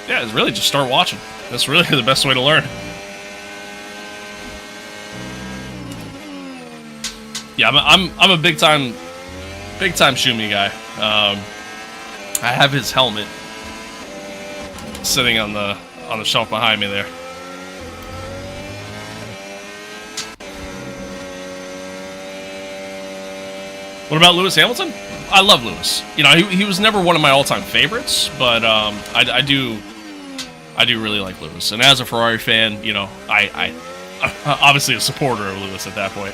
yeah, it's really just start watching. That's really the best way to learn. Yeah, I'm a big time Schumi guy. I have his helmet sitting on the shelf behind me there. What about Lewis Hamilton? I love Lewis. You know, he was never one of my all-time favorites, but I do really like Lewis. And as a Ferrari fan, you know, I obviously a supporter of Lewis at that point.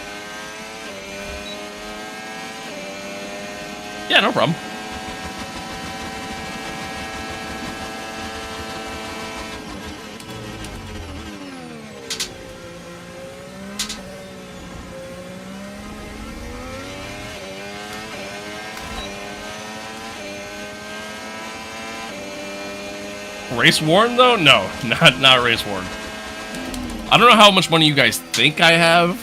Yeah, no problem. Race worn though? No, not race worn. I don't know how much money you guys think I have,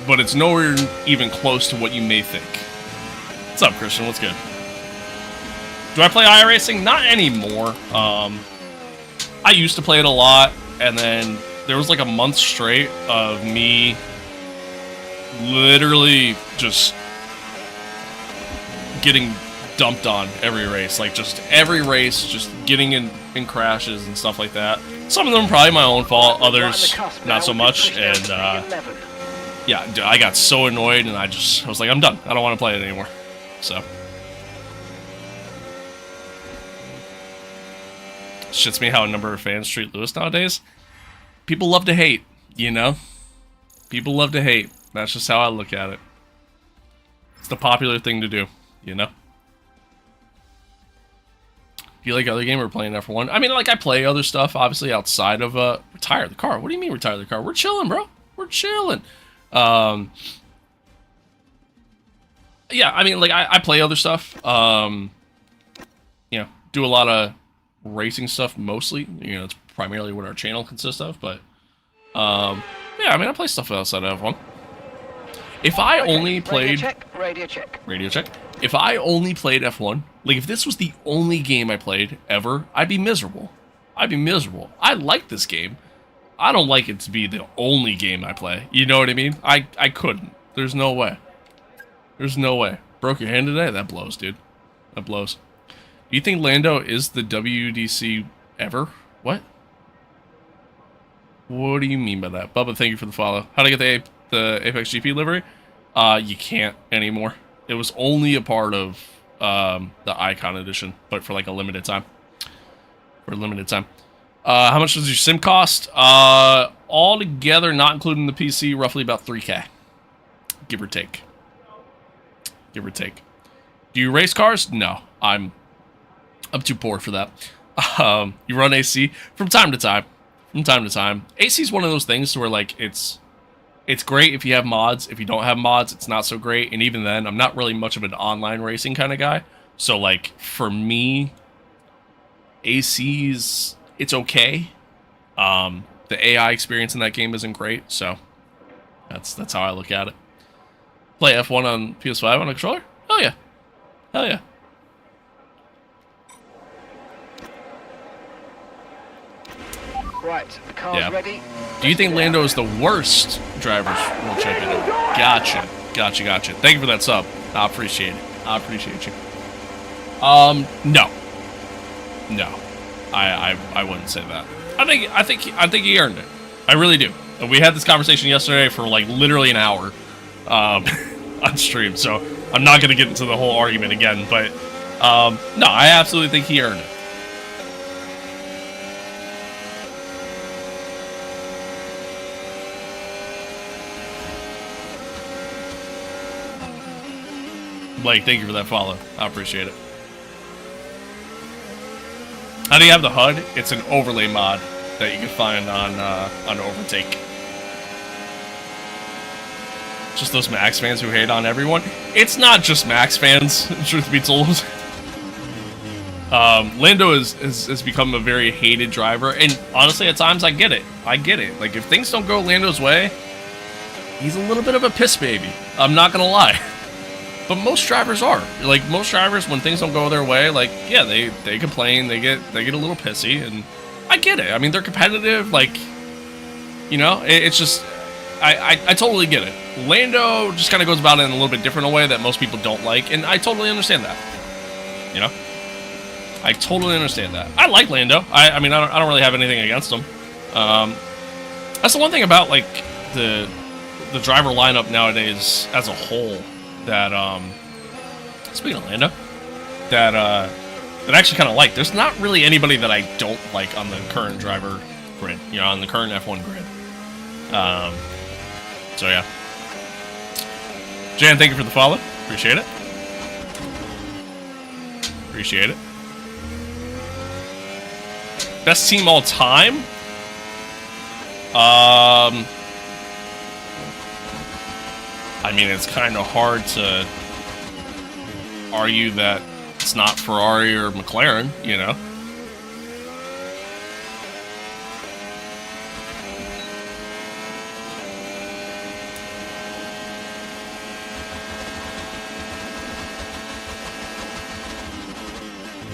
but it's nowhere even close to what you may think. What's up, Christian? What's good? Do I play iRacing? Not anymore. I used to play it a lot, and then there was like a month straight of me literally just getting dumped on every race. Like, just every race, just getting in crashes and stuff like that. Some of them probably my own fault, others not so much, and yeah, I got so annoyed, and I was like, I'm done. I don't want to play it anymore. So shits me how a number of fans treat Lewis nowadays. People love to hate, you know? People love to hate. That's just how I look at it. It's the popular thing to do, you know? Do you like other game or playing F1? I mean, like, I play other stuff, obviously, outside of, retire the car. What do you mean retire the car? We're chilling, bro. We're chilling. Yeah, I mean, like, I play other stuff. You know, do a lot of racing stuff, mostly. You know, it's primarily what our channel consists of, but, yeah, I mean, I play stuff outside of F1. If I only played... Radio check. Radio check. If I only played F1, like, if this was the only game I played ever, I'd be miserable. I'd be miserable. I like this game. I don't like it to be the only game I play. You know what I mean? I couldn't. There's no way. There's no way. Broke your hand today? That blows, dude. That blows. Do you think Lando is the WDC ever? What? What do you mean by that? Bubba, thank you for the follow. How to get the Apex GP livery? You can't anymore. It was only a part of the Icon Edition, but for like a limited time. For a limited time. How much does your sim cost? All together, not including the PC, roughly about 3K. Give or take. Give or take. Do you race cars? No. I'm too poor for that. You run AC? From time to time. From time to time. AC is one of those things where, like, it's great if you have mods. If you don't have mods, it's not so great. And even then, I'm not really much of an online racing kind of guy. So, like, for me, AC's, it's okay. The AI experience in that game isn't great. So, that's how I look at it. Play F1 on PS5 on a controller? Hell yeah. Hell yeah. Right, the car's ready. Do you think Lando is the worst driver's world champion? Gotcha. Gotcha. Thank you for that sub. I appreciate it. I appreciate you. No. No. I wouldn't say that. I think he earned it. I really do. We had this conversation yesterday for like literally an hour on stream, so I'm not gonna get into the whole argument again, but no, I absolutely think he earned it. Blake, thank you for that follow. I appreciate it. How do you have the HUD? It's an overlay mod that you can find on Overtake. Just those Max fans who hate on everyone. It's not just Max fans, truth be told. Lando has become a very hated driver, and honestly, at times I get it. I get it. Like, if things don't go Lando's way, he's a little bit of a piss baby. I'm not gonna lie. But most drivers are. Like, most drivers, when things don't go their way, like, yeah, they complain, they get a little pissy, and I get it. I mean, they're competitive, like, you know, it's just, I totally get it. Lando just kind of goes about it in a little bit different way that most people don't like, and I totally understand that. You know? I totally understand that. I like Lando. I mean, I don't really have anything against him. That's the one thing about, like, the driver lineup nowadays as a whole that, speaking of Lando, that I actually kind of like. There's not really anybody that I don't like on the current driver grid, you know, on the current F1 grid. So yeah. Jan, thank you for the follow. Appreciate it. Appreciate it. Best team all time? I mean, it's kind of hard to argue that it's not Ferrari or McLaren, you know?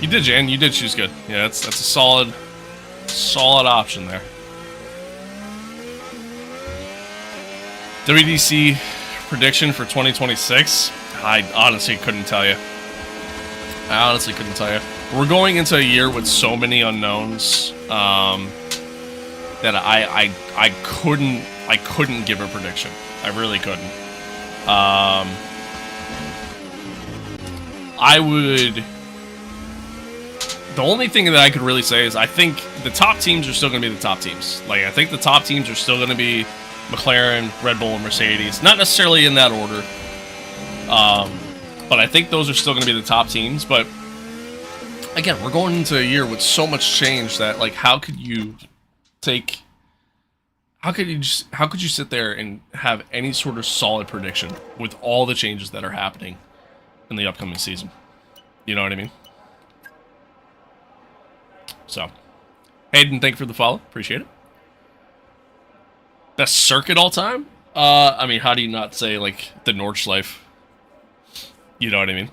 You did, Jan. You did choose good. Yeah, that's a solid option there. WDC prediction for 2026? I honestly couldn't tell you. We're going into a year with so many unknowns that I couldn't give a prediction. I really couldn't. I would. The only thing that I could really say is I think the top teams are still going to be the top teams. Like, I think the top teams are still going to be McLaren, Red Bull, and Mercedes. Not necessarily in that order. But I think those are still going to be the top teams. But again, we're going into a year with so much change that, like, how could you sit there and have any sort of solid prediction with all the changes that are happening in the upcoming season? You know what I mean? So, Hayden, thank you for the follow. Appreciate it. Best circuit all time? I mean, how do you not say, like, the Nordschleife? You know what I mean?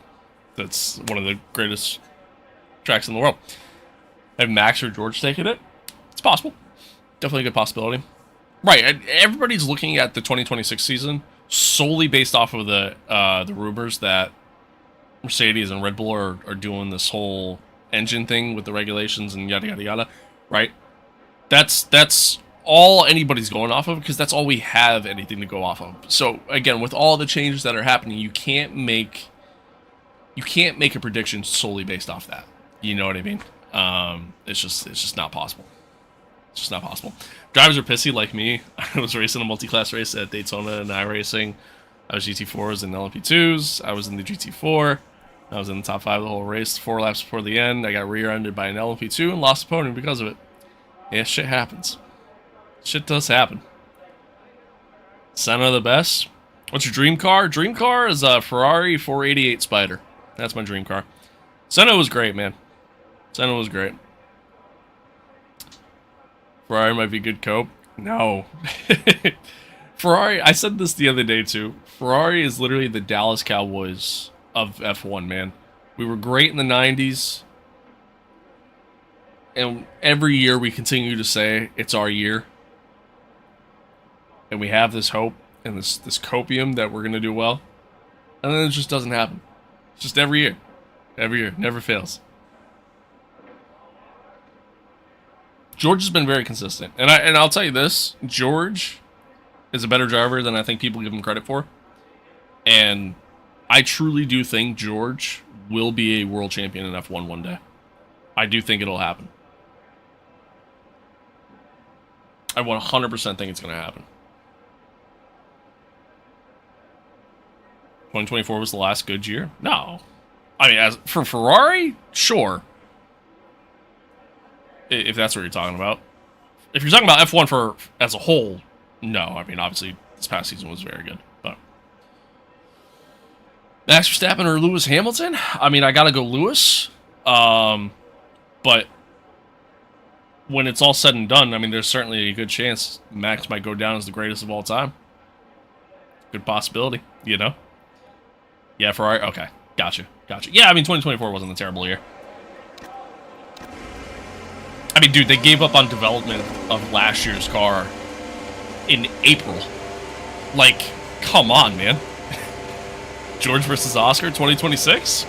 That's one of the greatest tracks in the world. Have Max or George taken it? It's possible. Definitely a good possibility. Right, everybody's looking at the 2026 season solely based off of the rumors that Mercedes and Red Bull are doing this whole engine thing with the regulations and yada yada yada, right? That's all anybody's going off of, because that's all we have anything to go off of. So again, with all the changes that are happening, you can't make a prediction solely based off that. You know what I mean? It's just not possible. It's just not possible. Drivers are pissy like me. I was racing a multi-class race at Daytona and iRacing. I was GT4s and LMP2s. I was in the GT4. I was in the top 5 the whole race. 4 laps before the end, I got rear-ended by an LMP2 and lost a podium because of it. Yeah, shit happens. Shit does happen. Senna the best. What's your dream car? Dream car is a Ferrari 488 Spider. That's my dream car. Senna was great, man. Senna was great. Ferrari might be good cope. No. Ferrari, I said this the other day too. Ferrari is literally the Dallas Cowboys of F1, man. We were great in the 90s. And every year we continue to say it's our year. And we have this hope and this copium that we're going to do well. And then it just doesn't happen. It's just every year. Every year. Never fails. George has been very consistent. And I'll tell you this. George is a better driver than I think people give him credit for. And I truly do think George will be a world champion in F1 one day. I do think it'll happen. I 100% think it's going to happen. 2024 was the last good year? No. I mean, as for Ferrari, sure. If that's what you're talking about. If you're talking about F1 as a whole, no. I mean, obviously, this past season was very good. But Max Verstappen or Lewis Hamilton? I mean, I gotta go Lewis. But when it's all said and done, I mean, there's certainly a good chance Max might go down as the greatest of all time. Good possibility, you know? Yeah, Ferrari. Okay, gotcha. Yeah, I mean, 2024 wasn't a terrible year. I mean, dude, they gave up on development of last year's car in April. Like, come on, man. George versus Oscar, 2026?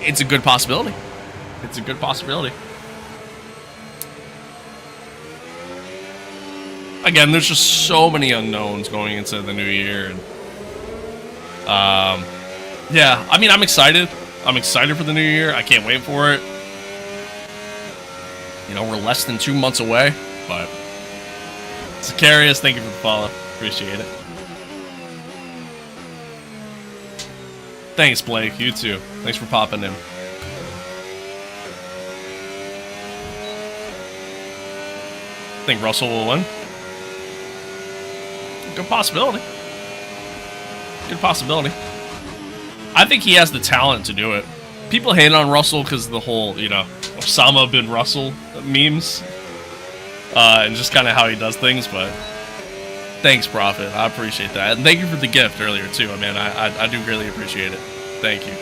It's a good possibility. It's a good possibility. Again, there's just so many unknowns going into the new year. And, yeah, I mean, I'm excited. I'm excited for the new year. I can't wait for it. You know, we're less than 2 months away, but Zacharias, thank you for the follow. Appreciate it. Thanks, Blake. You too. Thanks for popping in. Think Russell will win? Good possibility. Good possibility. I think he has the talent to do it. People hate on Russell because of the whole, you know, Osama bin Russell memes. And just kind of how he does things, but thanks, Prophet. I appreciate that. And thank you for the gift earlier, too. I mean, I do really appreciate it. Thank you.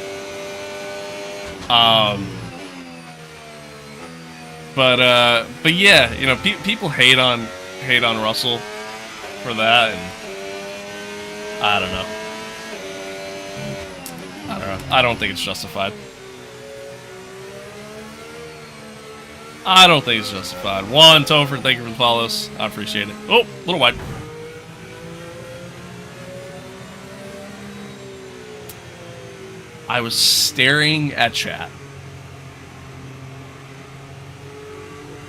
But yeah, you know, people hate on Russell for that, and I don't know. I don't think it's justified. I don't think it's justified. One, Topher, thank you for the follows. I appreciate it. Oh, a little wide. I was staring at chat.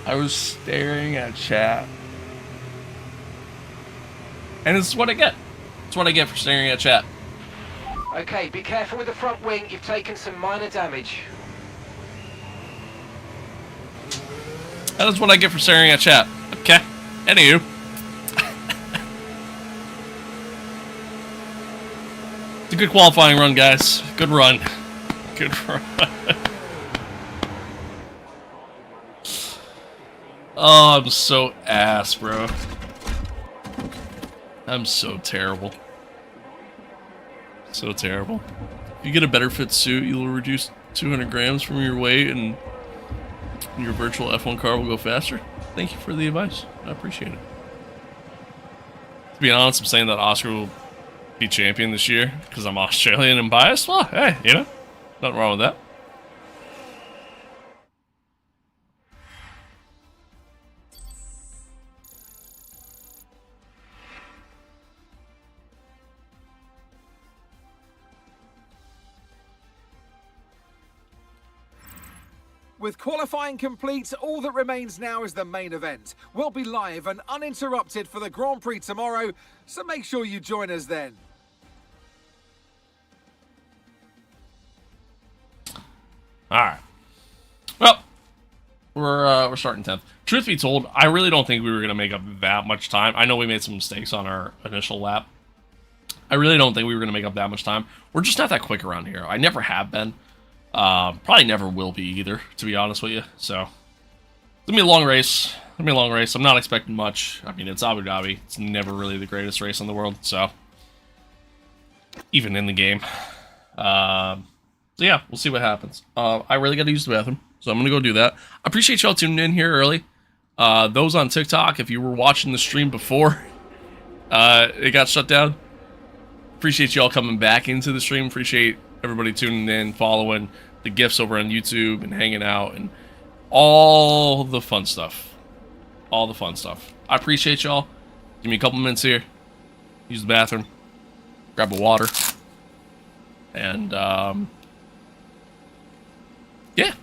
And this is what I get. It's what I get for staring at chat. Okay, be careful with the front wing. You've taken some minor damage. That is what I get for staring at chat. Okay. Anywho. It's a good qualifying run, guys. Good run. Good run. Oh, I'm so ass, bro. I'm so terrible. So terrible. If you get a better fit suit, you'll reduce 200 grams from your weight and your virtual F1 car will go faster. Thank you for the advice. I appreciate it. To be honest, I'm saying that Oscar will be champion this year because I'm Australian and biased. Well, hey, you know, nothing wrong with that. With qualifying complete, all that remains now is the main event. We'll be live and uninterrupted for the Grand Prix tomorrow, so make sure you join us then. All right. Well, we're starting 10th. Truth be told, I really don't think we were going to make up that much time. I know we made some mistakes on our initial lap. I really don't think we were going to make up that much time. We're just not that quick around here. I never have been. Probably never will be either, to be honest with you. So, it's gonna be a long race. I'm not expecting much. I mean, it's Abu Dhabi. It's never really the greatest race in the world, so even in the game. So yeah, we'll see what happens. I really got to use the bathroom, so I'm gonna go do that. I appreciate y'all tuning in here early. Those on TikTok, if you were watching the stream before it got shut down, appreciate y'all coming back into the stream. Appreciate everybody tuning in, following the gifts over on YouTube and hanging out and all the fun stuff. All the fun stuff. I appreciate y'all. Give me a couple minutes here. Use the bathroom. Grab a water. And, yeah.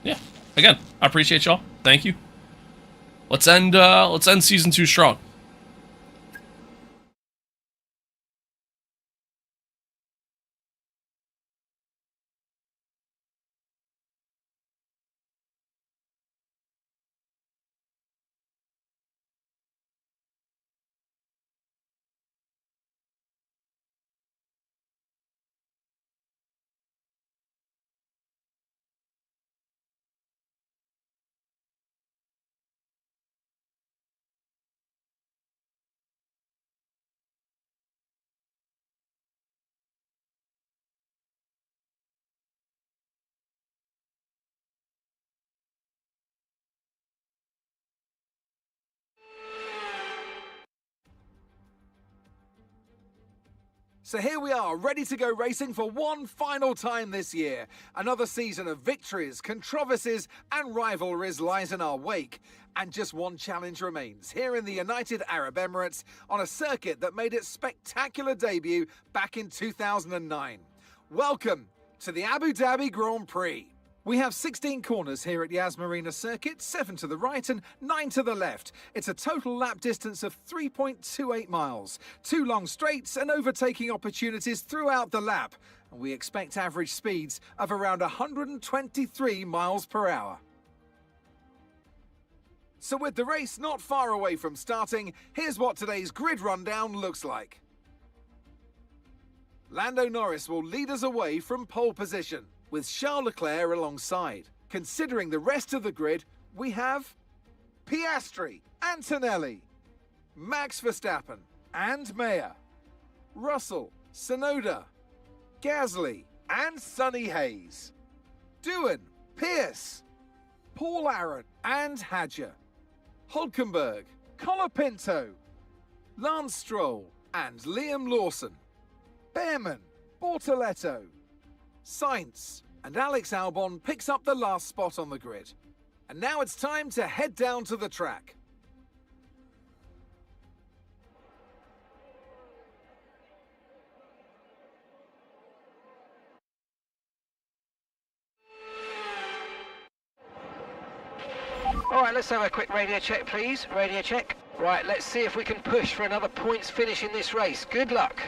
Yeah. Again, I appreciate y'all. Thank you. Let's end season 2 strong. So here we are, ready to go racing for one final time this year. Another season of victories, controversies, and rivalries lies in our wake. And just one challenge remains, here in the United Arab Emirates, on a circuit that made its spectacular debut back in 2009. Welcome to the Abu Dhabi Grand Prix. We have 16 corners here at Yas Marina Circuit, 7 to the right and 9 to the left. It's a total lap distance of 3.28 miles, 2 long straights and overtaking opportunities throughout the lap. And we expect average speeds of around 123 miles per hour. So with the race not far away from starting, here's what today's grid rundown looks like. Lando Norris will lead us away from pole position, with Charles Leclerc alongside. Considering the rest of the grid, we have Piastri, Antonelli, Max Verstappen, and Mayer, Russell, Tsunoda, Gasly, and Sonny Hayes. Doohan, Pierce, Paul Aaron and Hadger. Hulkenberg, Colapinto, Lance Stroll and Liam Lawson. Behrman, Bortoletto, Sainz and Alex Albon picks up the last spot on the grid. And now it's time to head down to the track. All right, let's have a quick radio check, please. Radio check. Right, let's see if we can push for another points finish in this race. Good luck.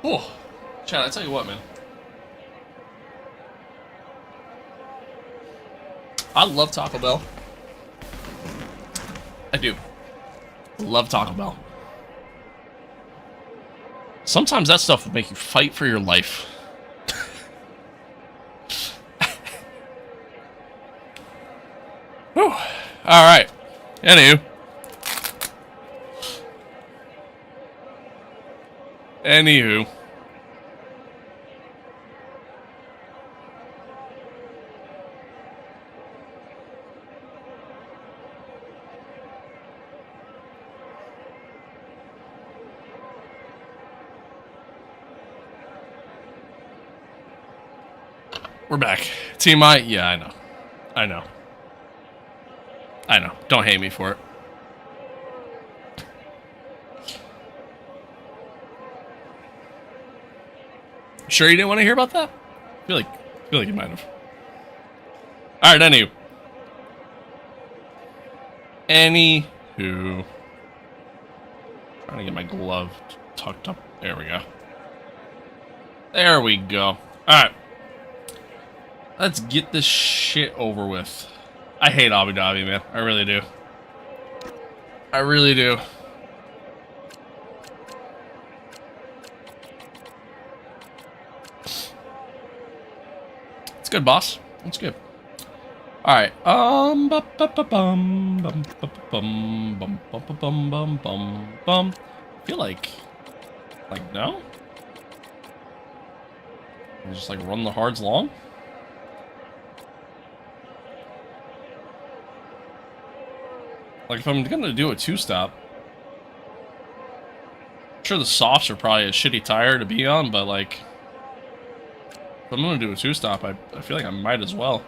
Oh, Chad, I tell you what, man. I love Taco Bell. I do. Love Taco Bell. Sometimes that stuff will make you fight for your life. Whew. Alright. Anywho. We're back. Team I, yeah, I know. I know. Don't hate me for it. Sure you didn't want to hear about that? I feel like you might have. Alright, Anywho. Trying to get my glove tucked up. There we go. There we go. Alright. Let's get this shit over with. I hate Abu Dhabi, man. I really do. I really do. It's good, boss. It's good. All right. I feel like no. Just like run the hards long. Like if I'm gonna do a two-stop, I'm sure the softs are probably a shitty tire to be on, but like if I'm gonna do a two-stop, I feel like I might as well.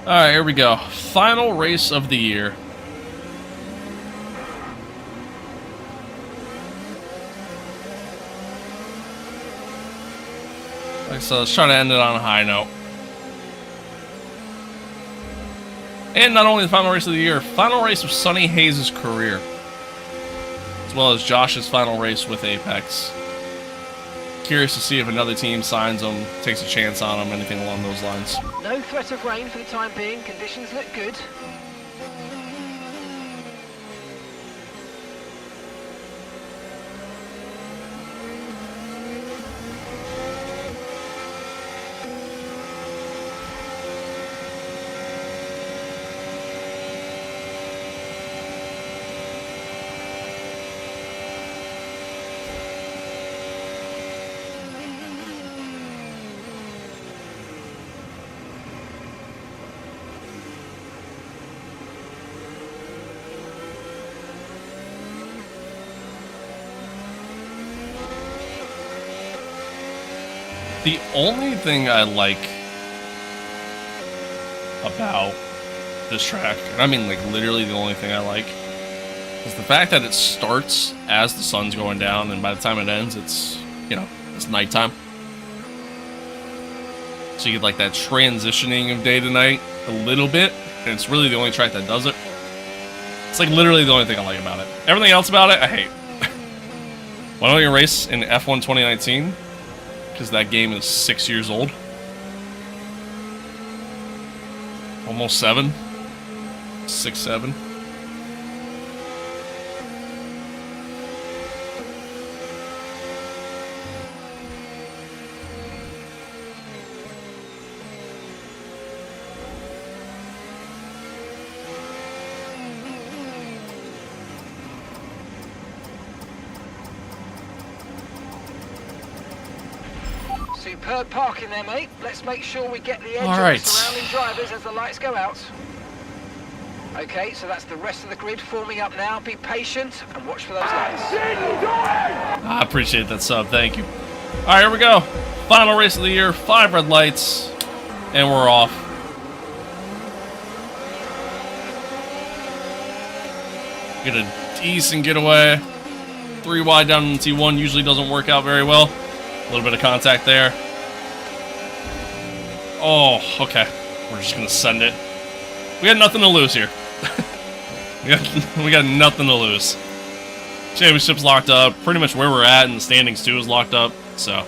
Alright, here we go. Final race of the year. So let's try to end it on a high note. And not only the final race of the year, final race of Sonny Hayes' career. As well as Josh's final race with Apex. Curious to see if another team signs him, takes a chance on him, anything along those lines. No threat of rain for the time being. Conditions look good. The only thing I like about this track, and I mean like literally the only thing I like, is the fact that it starts as the sun's going down, and by the time it ends, it's, you know, it's nighttime. So you get like that transitioning of day to night a little bit, and it's really the only track that does it. It's like literally the only thing I like about it. Everything else about it, I hate. Why don't you race in F1 2019? Because that game is 6 years old. Almost 7. 6, 7. Superb parking there, mate. Let's make sure we get the edge All of right. the surrounding drivers as the lights go out. Okay, so that's the rest of the grid forming up now. Be patient and watch for those lights. I appreciate that sub, thank you. Alright, here we go. Final race of the year, 5 red lights, and we're off. Get a decent getaway. 3 wide down in the T1 usually doesn't work out very well. A little bit of contact there. Oh, okay. We're just gonna send it. We got nothing to lose here. we got nothing to lose. Championship's locked up. Pretty much where we're at in the standings too is locked up. So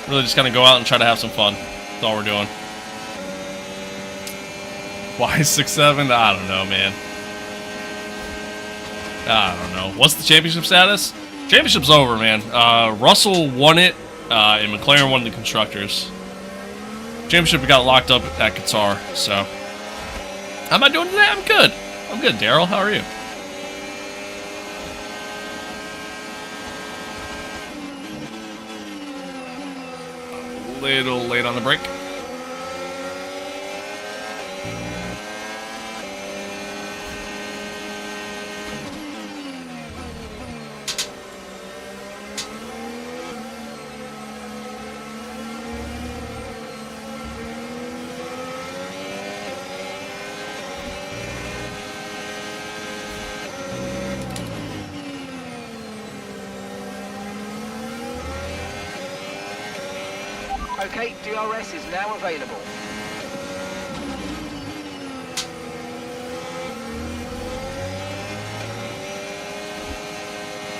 really just gonna go out and try to have some fun. That's all we're doing. Why 6-7? I don't know, man. I don't know. What's the championship status? Championship's over, man. Russell won it, and McLaren won the Constructors. Championship got locked up at Qatar, so. How am I doing today? I'm good. I'm good, Daryl. How are you? A little late on the break. Okay, DRS is now available.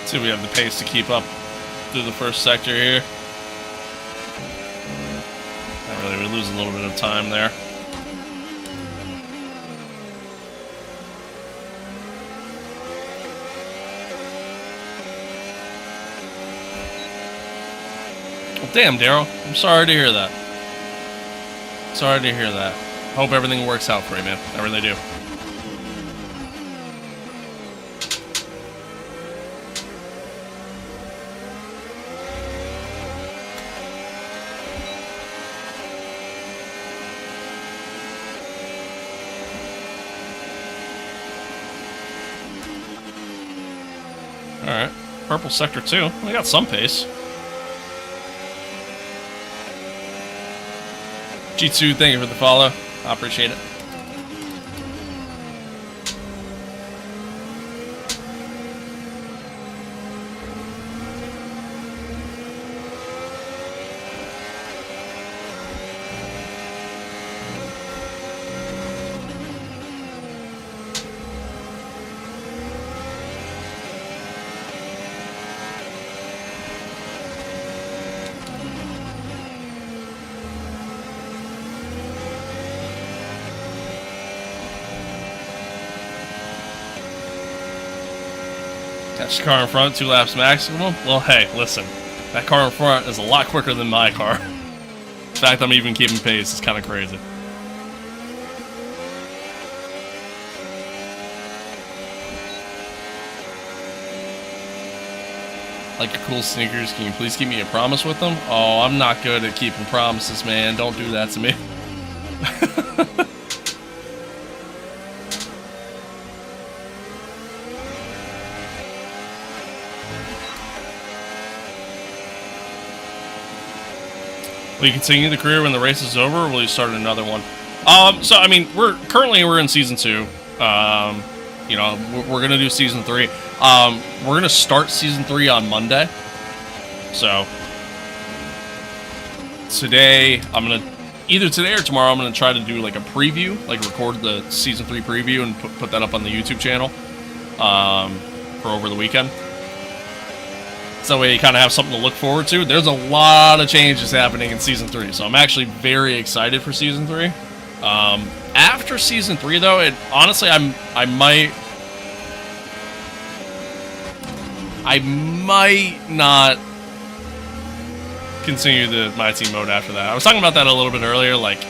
See if we have the pace to keep up through the first sector here. Not really, we lose a little bit of time there. Well, damn, Daryl. I'm sorry to hear that. Sorry to hear that. Hope everything works out for you, man. I really do. Alright. Purple sector 2. We got some pace. G2, thank you for the follow. I appreciate it. Catch the car in front, 2 laps maximum. Well, hey, listen. That car in front is a lot quicker than my car. The fact I'm even keeping pace is kind of crazy. Like your cool sneakers, can you please keep me a promise with them? Oh, I'm not good at keeping promises, man. Don't do that to me. Will you continue the career when the race is over, or will you start another one? So I mean, we're in season 2. You know, we're gonna do season 3. We're gonna start season 3 on Monday. So today, either today or tomorrow, I'm gonna try to do like a preview, like record the season 3 preview and put that up on the YouTube channel for over the weekend. So that way you kind of have something to look forward to. There's a lot of changes happening in Season 3, so I'm actually very excited for Season 3. After Season 3, though, honestly, I might not continue the MYTEAM mode after that. I was talking about that a little bit earlier. Like,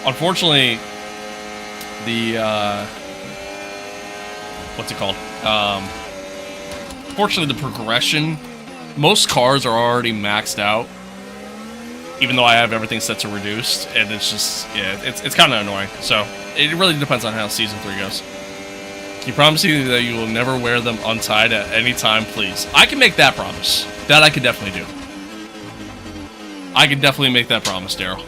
unfortunately, what's it called? Fortunately, the progression, most cars are already maxed out, even though I have everything set to reduced, and it's just, yeah, it's kind of annoying. So it really depends on how Season 3 goes. Can you promise me that you will never wear them untied at any time, please? I can make that promise. That I could definitely do. I can definitely make that promise, Daryl.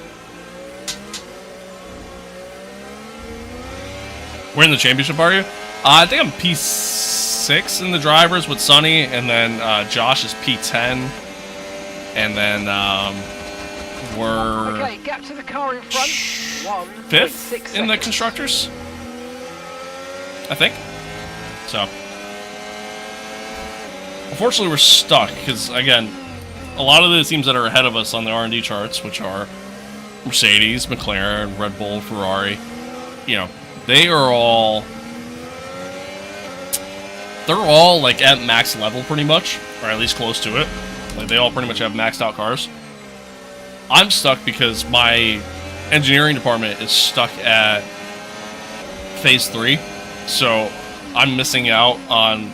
Where in the championship are you? I think I'm P6 in the drivers with Sonny, and then Josh is P10, and then we're okay, gap to the car in front. 5th in the constructors, I think. So, unfortunately, we're stuck because, again, a lot of the teams that are ahead of us on the R&D charts, which are Mercedes, McLaren, Red Bull, Ferrari, you know, they're all like at max level pretty much, or at least close to it. Like, they all pretty much have maxed out cars. I'm stuck because my engineering department is stuck at phase 3, so I'm missing out on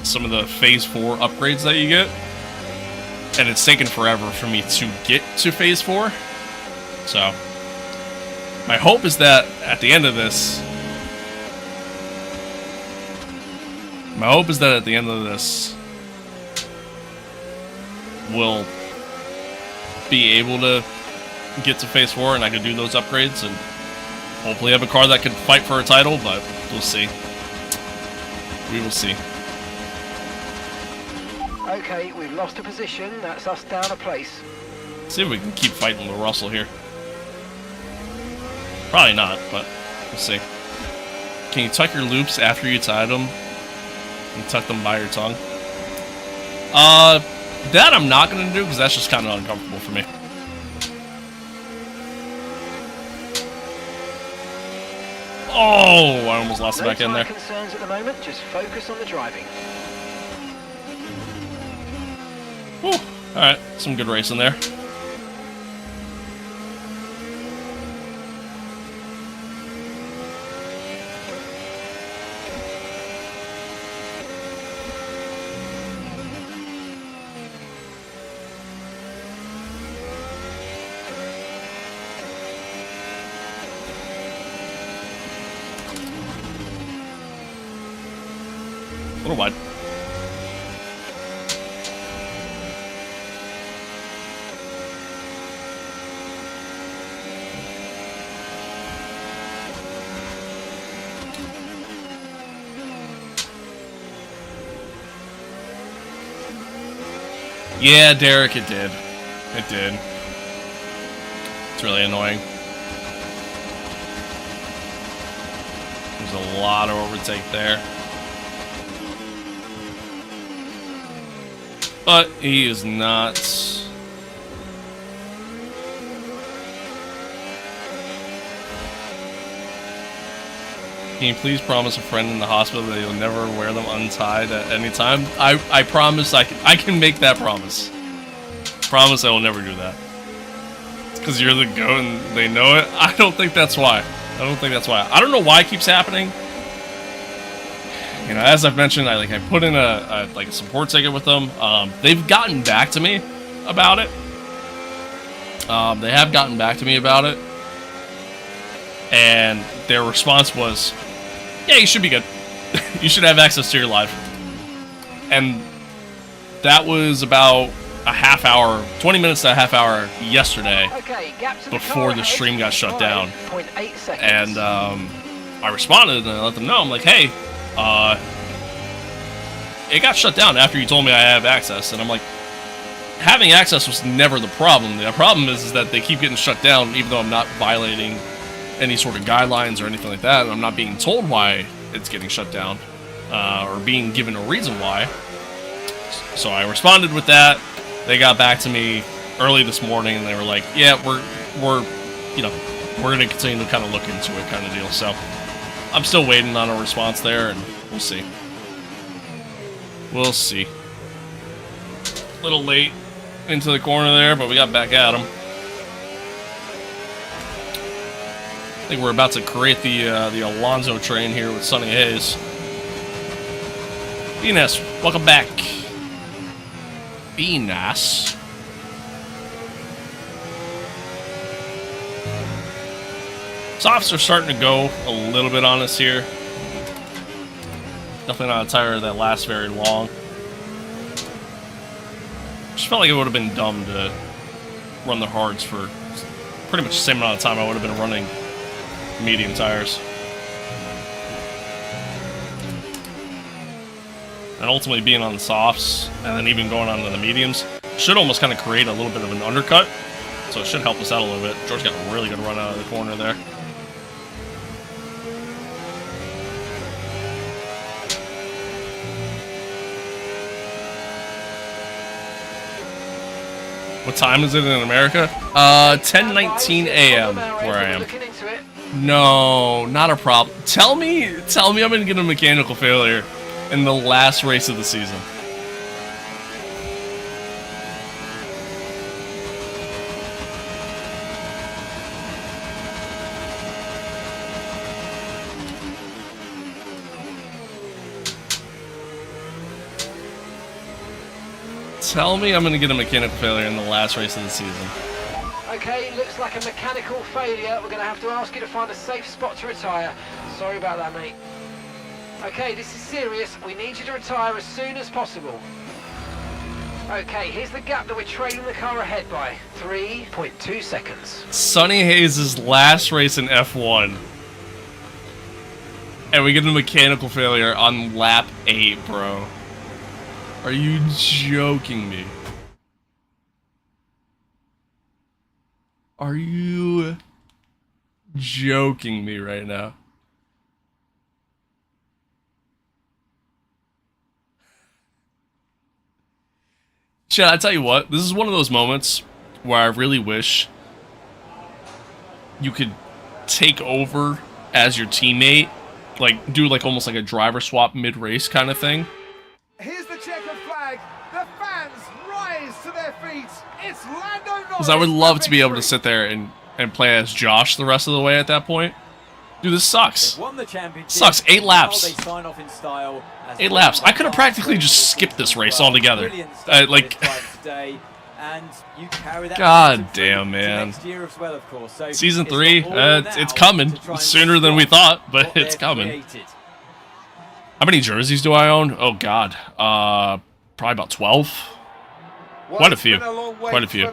some of the phase 4 upgrades that you get, and it's taken forever for me to get to phase 4. So my hope is that at the end of this, we'll be able to get to phase 4 and I can do those upgrades and hopefully have a car that can fight for a title, but we'll see. We will see. Okay, we've lost a position. That's us down a place. See if we can keep fighting with Russell here. Probably not, but we'll see. Can you tuck your loops after you tied them? And tuck them by your tongue? That I'm not going to do because that's just kind of uncomfortable for me. Oh, I almost lost it back in there. No concerns at the moment, just focus on the driving. Whew. Alright, some good racing there. A little wide. Yeah, Derek, it did. It did. It's really annoying. There's a lot of overtake there. But he is not. Can you please promise a friend in the hospital that you'll never wear them untied at any time? I promise I can make that promise. Promise I will never do that. It's because you're the GOAT and they know it? I don't think that's why. I don't think that's why. I don't know why it keeps happening. You know, as I've mentioned, I put in a support ticket with them. They've gotten back to me about it. They have gotten back to me about it, and their response was, "Yeah, you should be good. You should have access to your live." And that was about a half hour, 20 minutes to a half hour yesterday, before the stream got shut down. And I responded and I let them know. I'm like, "Hey. It got shut down after you told me I have access," and I'm like, having access was never the problem. The problem is that they keep getting shut down even though I'm not violating any sort of guidelines or anything like that, and I'm not being told why it's getting shut down, or being given a reason why. So I responded with that. They got back to me early this morning and they were like, "Yeah, we're gonna continue to kind of look into it," kind of deal. So I'm still waiting on a response there, and we'll see. We'll see. A little late into the corner there, but we got back at him. I think we're about to create the Alonso train here with Sonny Hayes. Venus, welcome back. Venus. Softs are starting to go a little bit on us here. Definitely not a tire that lasts very long. Just felt like it would have been dumb to run the hards for pretty much the same amount of time I would have been running medium tires. And ultimately being on the softs and then even going on to the mediums should almost kind of create a little bit of an undercut. So it should help us out a little bit. George got a really good run out of the corner there. What time is it in America? 10:19 a.m. where I am. No, not a problem. Tell me I'm gonna get a mechanical failure in the last race of the season. Tell me I'm going to get a mechanical failure in the last race of the season. Okay, looks like a mechanical failure. We're going to have to ask you to find a safe spot to retire. Sorry about that, mate. Okay, this is serious. We need you to retire as soon as possible. Okay, here's the gap that we're trailing the car ahead by. 3.2 seconds. Sonny Hayes' last race in F1. And we get a mechanical failure on lap 8, bro. Are you joking me? Are you joking me right now? Chad, I tell you what, this is one of those moments where I really wish you could take over as your teammate, like do like almost like a driver swap mid-race kind of thing. Here's the checkered flag. The fans rise to their feet. It's Lando Norris. Because I would love to be able to sit there and play as Josh the rest of the way at that point. Dude, this sucks. Sucks. 8 laps. 8 laps. I could have practically just skipped this race altogether. Like, God damn, man. Season 3, it's coming. Sooner than we thought, but it's coming. How many jerseys do I own? Oh, God. Probably about 12. Quite a few. Quite a few.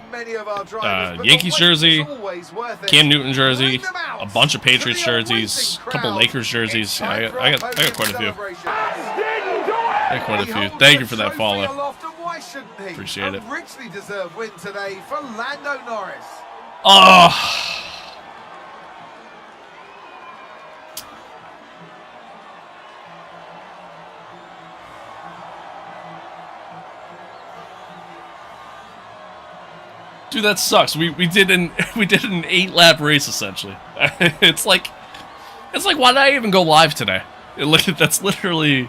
Yankees jersey, Cam Newton jersey, a bunch of Patriots jerseys, a couple Lakers jerseys. Yeah, I got quite a few. I got quite a few. Thank you for that follow. Appreciate it. Richly deserved win today for Lando Norris. Oh. Dude, that sucks. We did an 8-lap race essentially. It's like why did I even go live today? Look at that's literally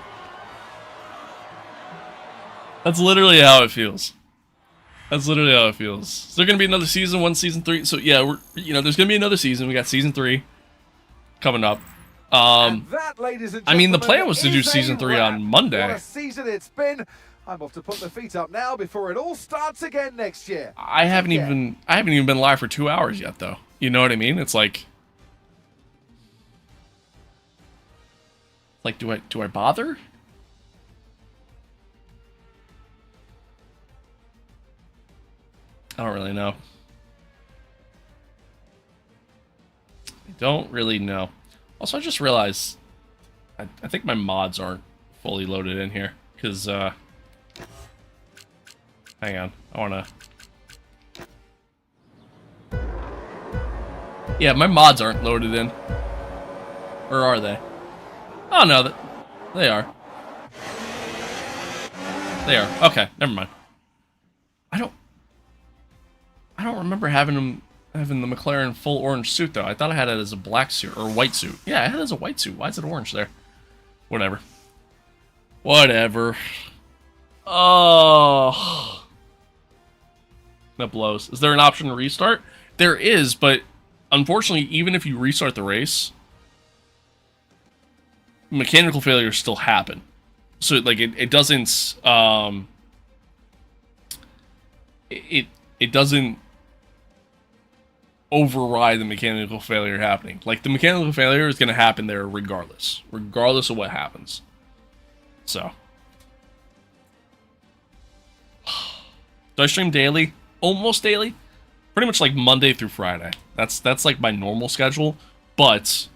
how it feels. That's literally how it feels. Is there gonna be another season? Season 3? So yeah, there's gonna be another season. We got season 3 coming up. I mean, the plan was to do season 3 on Monday. What a season it's been. I'm off to put my feet up now before it all starts again next year. I haven't even been live for 2 hours yet, though. You know what I mean? It's like, do I bother? I don't really know. I don't really know. Also, I just realized I think my mods aren't fully loaded in here because hang on, I wanna. Yeah, my mods aren't loaded in. Or are they? Oh no, they are. They are. Okay, never mind. I don't remember having the McLaren full orange suit though. I thought I had it as a black suit or white suit. Yeah, I had it as a white suit. Why is it orange there? Whatever. Whatever. Oh. That blows. Is there an option to restart? There is, but unfortunately, even if you restart the race, mechanical failures still happen. So like it doesn't it doesn't override the mechanical failure happening. Like the mechanical failure is going to happen there regardless of what happens. So do I stream daily? Almost daily, pretty much like Monday through Friday. That's like my normal schedule, but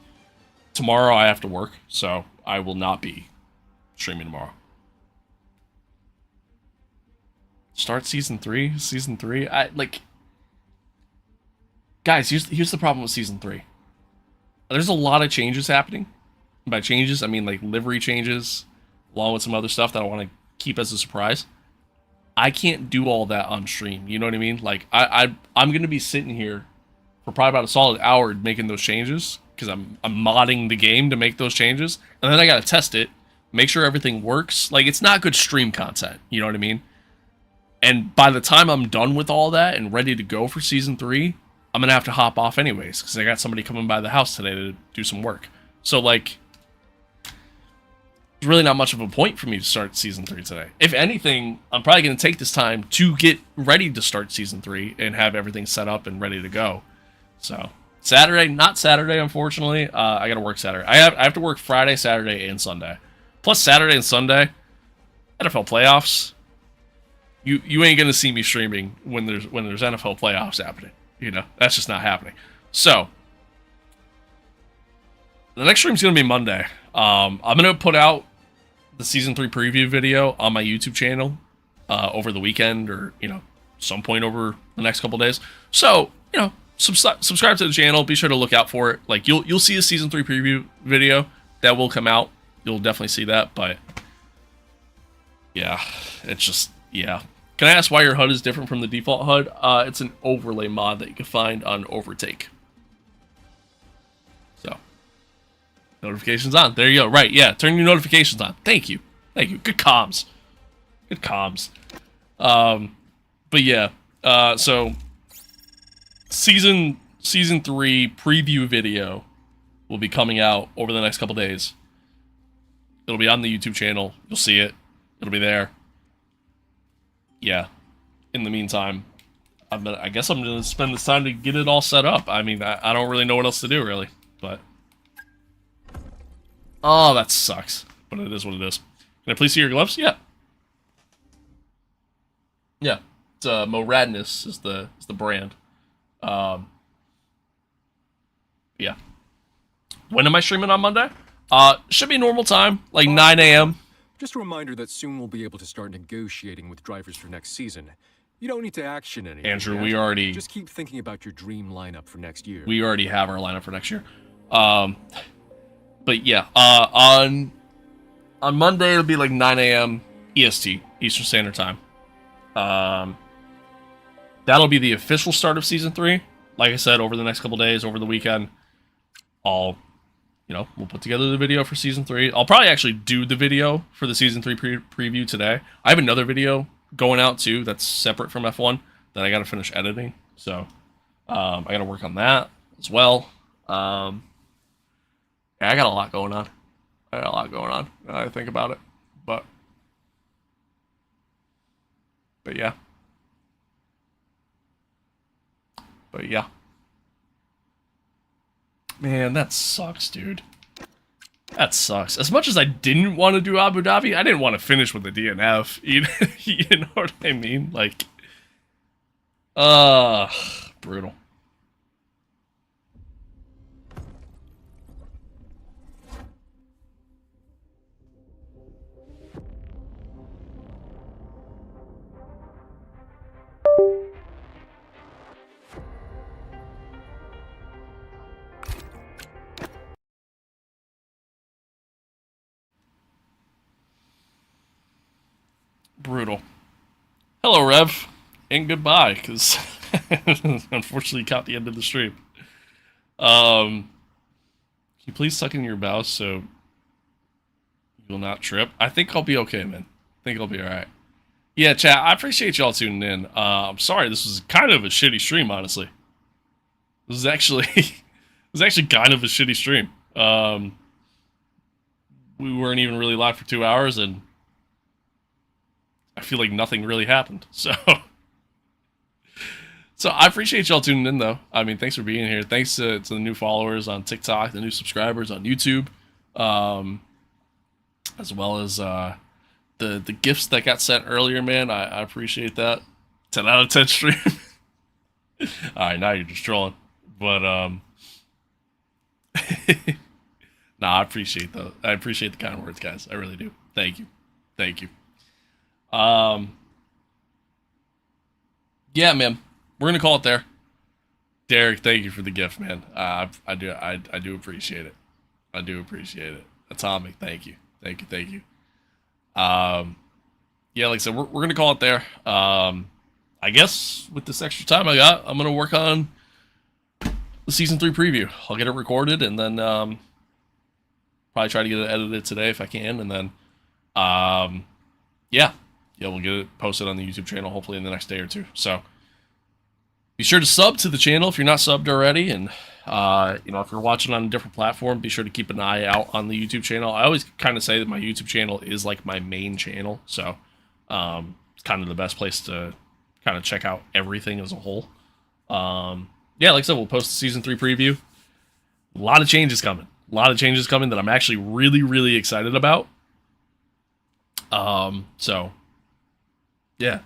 tomorrow I have to work, so I will not be streaming tomorrow. Start season 3. Season 3. Guys, here's the problem with season 3. There's a lot of changes happening. By changes, I mean like livery changes, along with some other stuff that I want to keep as a surprise. I can't do all that on stream. You know what I mean? Like I'm gonna be sitting here for probably about a solid hour making those changes because I'm modding the game to make those changes, and then I gotta test it, make sure everything works. Like it's not good stream content. You know what I mean? And by the time I'm done with all that and ready to go for season 3, I'm gonna have to hop off anyways because I got somebody coming by the house today to do some work. So like, there's really not much of a point for me to start season 3 today. If anything, I'm probably gonna take this time to get ready to start season 3 and have everything set up and ready to go. So Saturday, not Saturday, unfortunately. I gotta work Saturday. I have to work Friday, Saturday, and Sunday. Plus Saturday and Sunday, NFL playoffs. You ain't gonna see me streaming when there's NFL playoffs happening. You know, that's just not happening. So the next stream's gonna be Monday. I'm gonna put out the season 3 preview video on my YouTube channel over the weekend or some point over the next couple days. So subscribe to the channel. Be sure to look out for it. Like you'll see a season 3 preview video that will come out. You'll definitely see that. But yeah, it's just yeah. Can I ask why your HUD is different from the default HUD? It's an overlay mod that you can find on Overtake. So notifications on. There you go. Right, yeah. Turn your notifications on. Thank you. Thank you. Good comms. Good comms. But yeah. So season 3 preview video will be coming out over the next couple days. It'll be on the YouTube channel. You'll see it. It'll be there. Yeah. In the meantime, I guess I'm gonna spend this time to get it all set up. I mean, I don't really know what else to do, really. But oh, that sucks. But it is what it is. Can I please see your gloves? Yeah. Yeah. It's Moradness is the brand. Yeah. When am I streaming on Monday? Should be normal time, like 9 a.m. Just a reminder that soon we'll be able to start negotiating with drivers for next season. You don't need to action anything. Andrew, we already... Just keep thinking about your dream lineup for next year. We already have our lineup for next year. But yeah, on Monday it'll be like 9 a.m. EST, Eastern Standard Time. That'll be the official start of Season 3. Like I said, over the next couple days, over the weekend, we'll put together the video for Season 3. I'll probably actually do the video for the Season 3 preview today. I have another video going out, too, that's separate from F1 that I got to finish editing. So, I got to work on that as well. Yeah, I got a lot going on. I think about it. But yeah. Man, that sucks, dude. That sucks. As much as I didn't want to do Abu Dhabi, I didn't want to finish with the DNF. You know what I mean? Like, brutal. Brutal. Hello, Rev. And goodbye, because unfortunately caught the end of the stream. Can you please suck in your bow so you will not trip? I think I'll be okay, man. I think I'll be alright. Yeah, chat, I appreciate y'all tuning in. I'm sorry, this was kind of a shitty stream, honestly. This was actually kind of a shitty stream. We weren't even really live for 2 hours, and I feel like nothing really happened. So I appreciate y'all tuning in, though. I mean, thanks for being here. Thanks to the new followers on TikTok, the new subscribers on YouTube, as well as the gifts that got sent earlier, man. I appreciate that. 10 out of 10 stream. All right, now you're just trolling. But nah, I appreciate the kind words, guys. I really do. Thank you. Yeah, man, we're gonna call it there. Derek, thank you for the gift, man. I do appreciate it. Atomic, thank you. Yeah, like I said, we're gonna call it there. I guess with this extra time I got, I'm gonna work on the Season 3 preview. I'll get it recorded and then probably try to get it edited today if I can, and then yeah, we'll get it posted on the YouTube channel hopefully in the next day or two. So be sure to sub to the channel if you're not subbed already, and if you're watching on a different platform, be sure to keep an eye out on the YouTube channel. I always kind of say that my YouTube channel is like my main channel, so it's kind of the best place to kind of check out everything as a whole. Yeah, like I said, we'll post the Season 3 preview. A lot of changes coming that I'm actually really, really excited about. So yeah,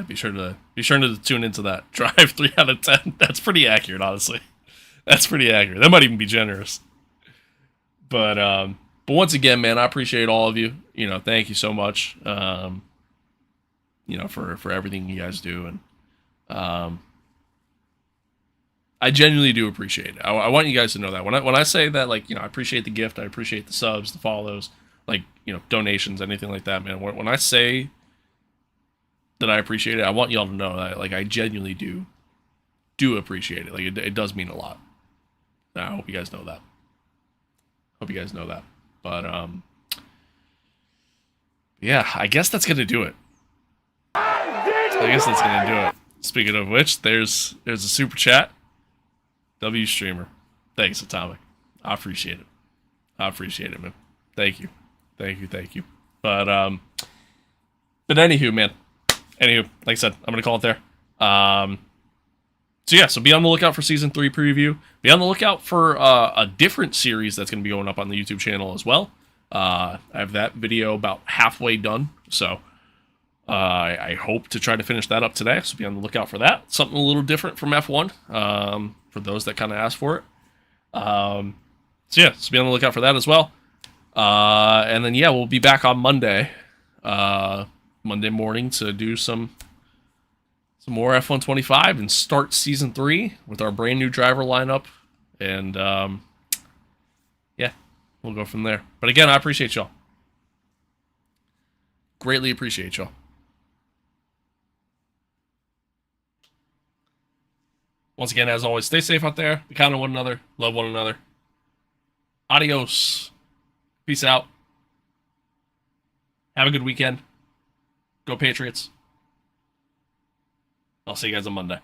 be sure to tune into that. Drive 3 out of 10. That's pretty accurate, honestly. That's pretty accurate. That might even be generous. But once again, man, I appreciate all of you. Thank you so much. For everything you guys do, and I genuinely do appreciate it. I want you guys to know that. When I say that, like, you know, I appreciate the gift, I appreciate the subs, the follows, like, you know, donations, anything like that, man. When I say that I appreciate it, I want y'all to know that, like, I genuinely do appreciate it. Like, it does mean a lot. I hope you guys know that. But, yeah, I guess that's gonna do it. Speaking of which, there's a super chat. W streamer. Thanks, Atomic. I appreciate it. Man. Thank you. But anywho, man. Like I said, I'm gonna call it there. So yeah, so be on the lookout for season 3 preview. Be on the lookout for a different series that's gonna be going up on the YouTube channel as well. I have that video about halfway done, so I hope to try to finish that up today. So be on the lookout for that. Something a little different from F1. For those that kind of asked for it. So yeah, so be on the lookout for that as well. And then yeah, we'll be back on Monday, Monday morning to do some more F125 and start season 3 with our brand new driver lineup. And yeah, we'll go from there. But again, I appreciate y'all. Greatly appreciate y'all. Once again, as always, stay safe out there. Be kind to one another. Love one another. Adios. Peace out. Have a good weekend. Go Patriots. I'll see you guys on Monday.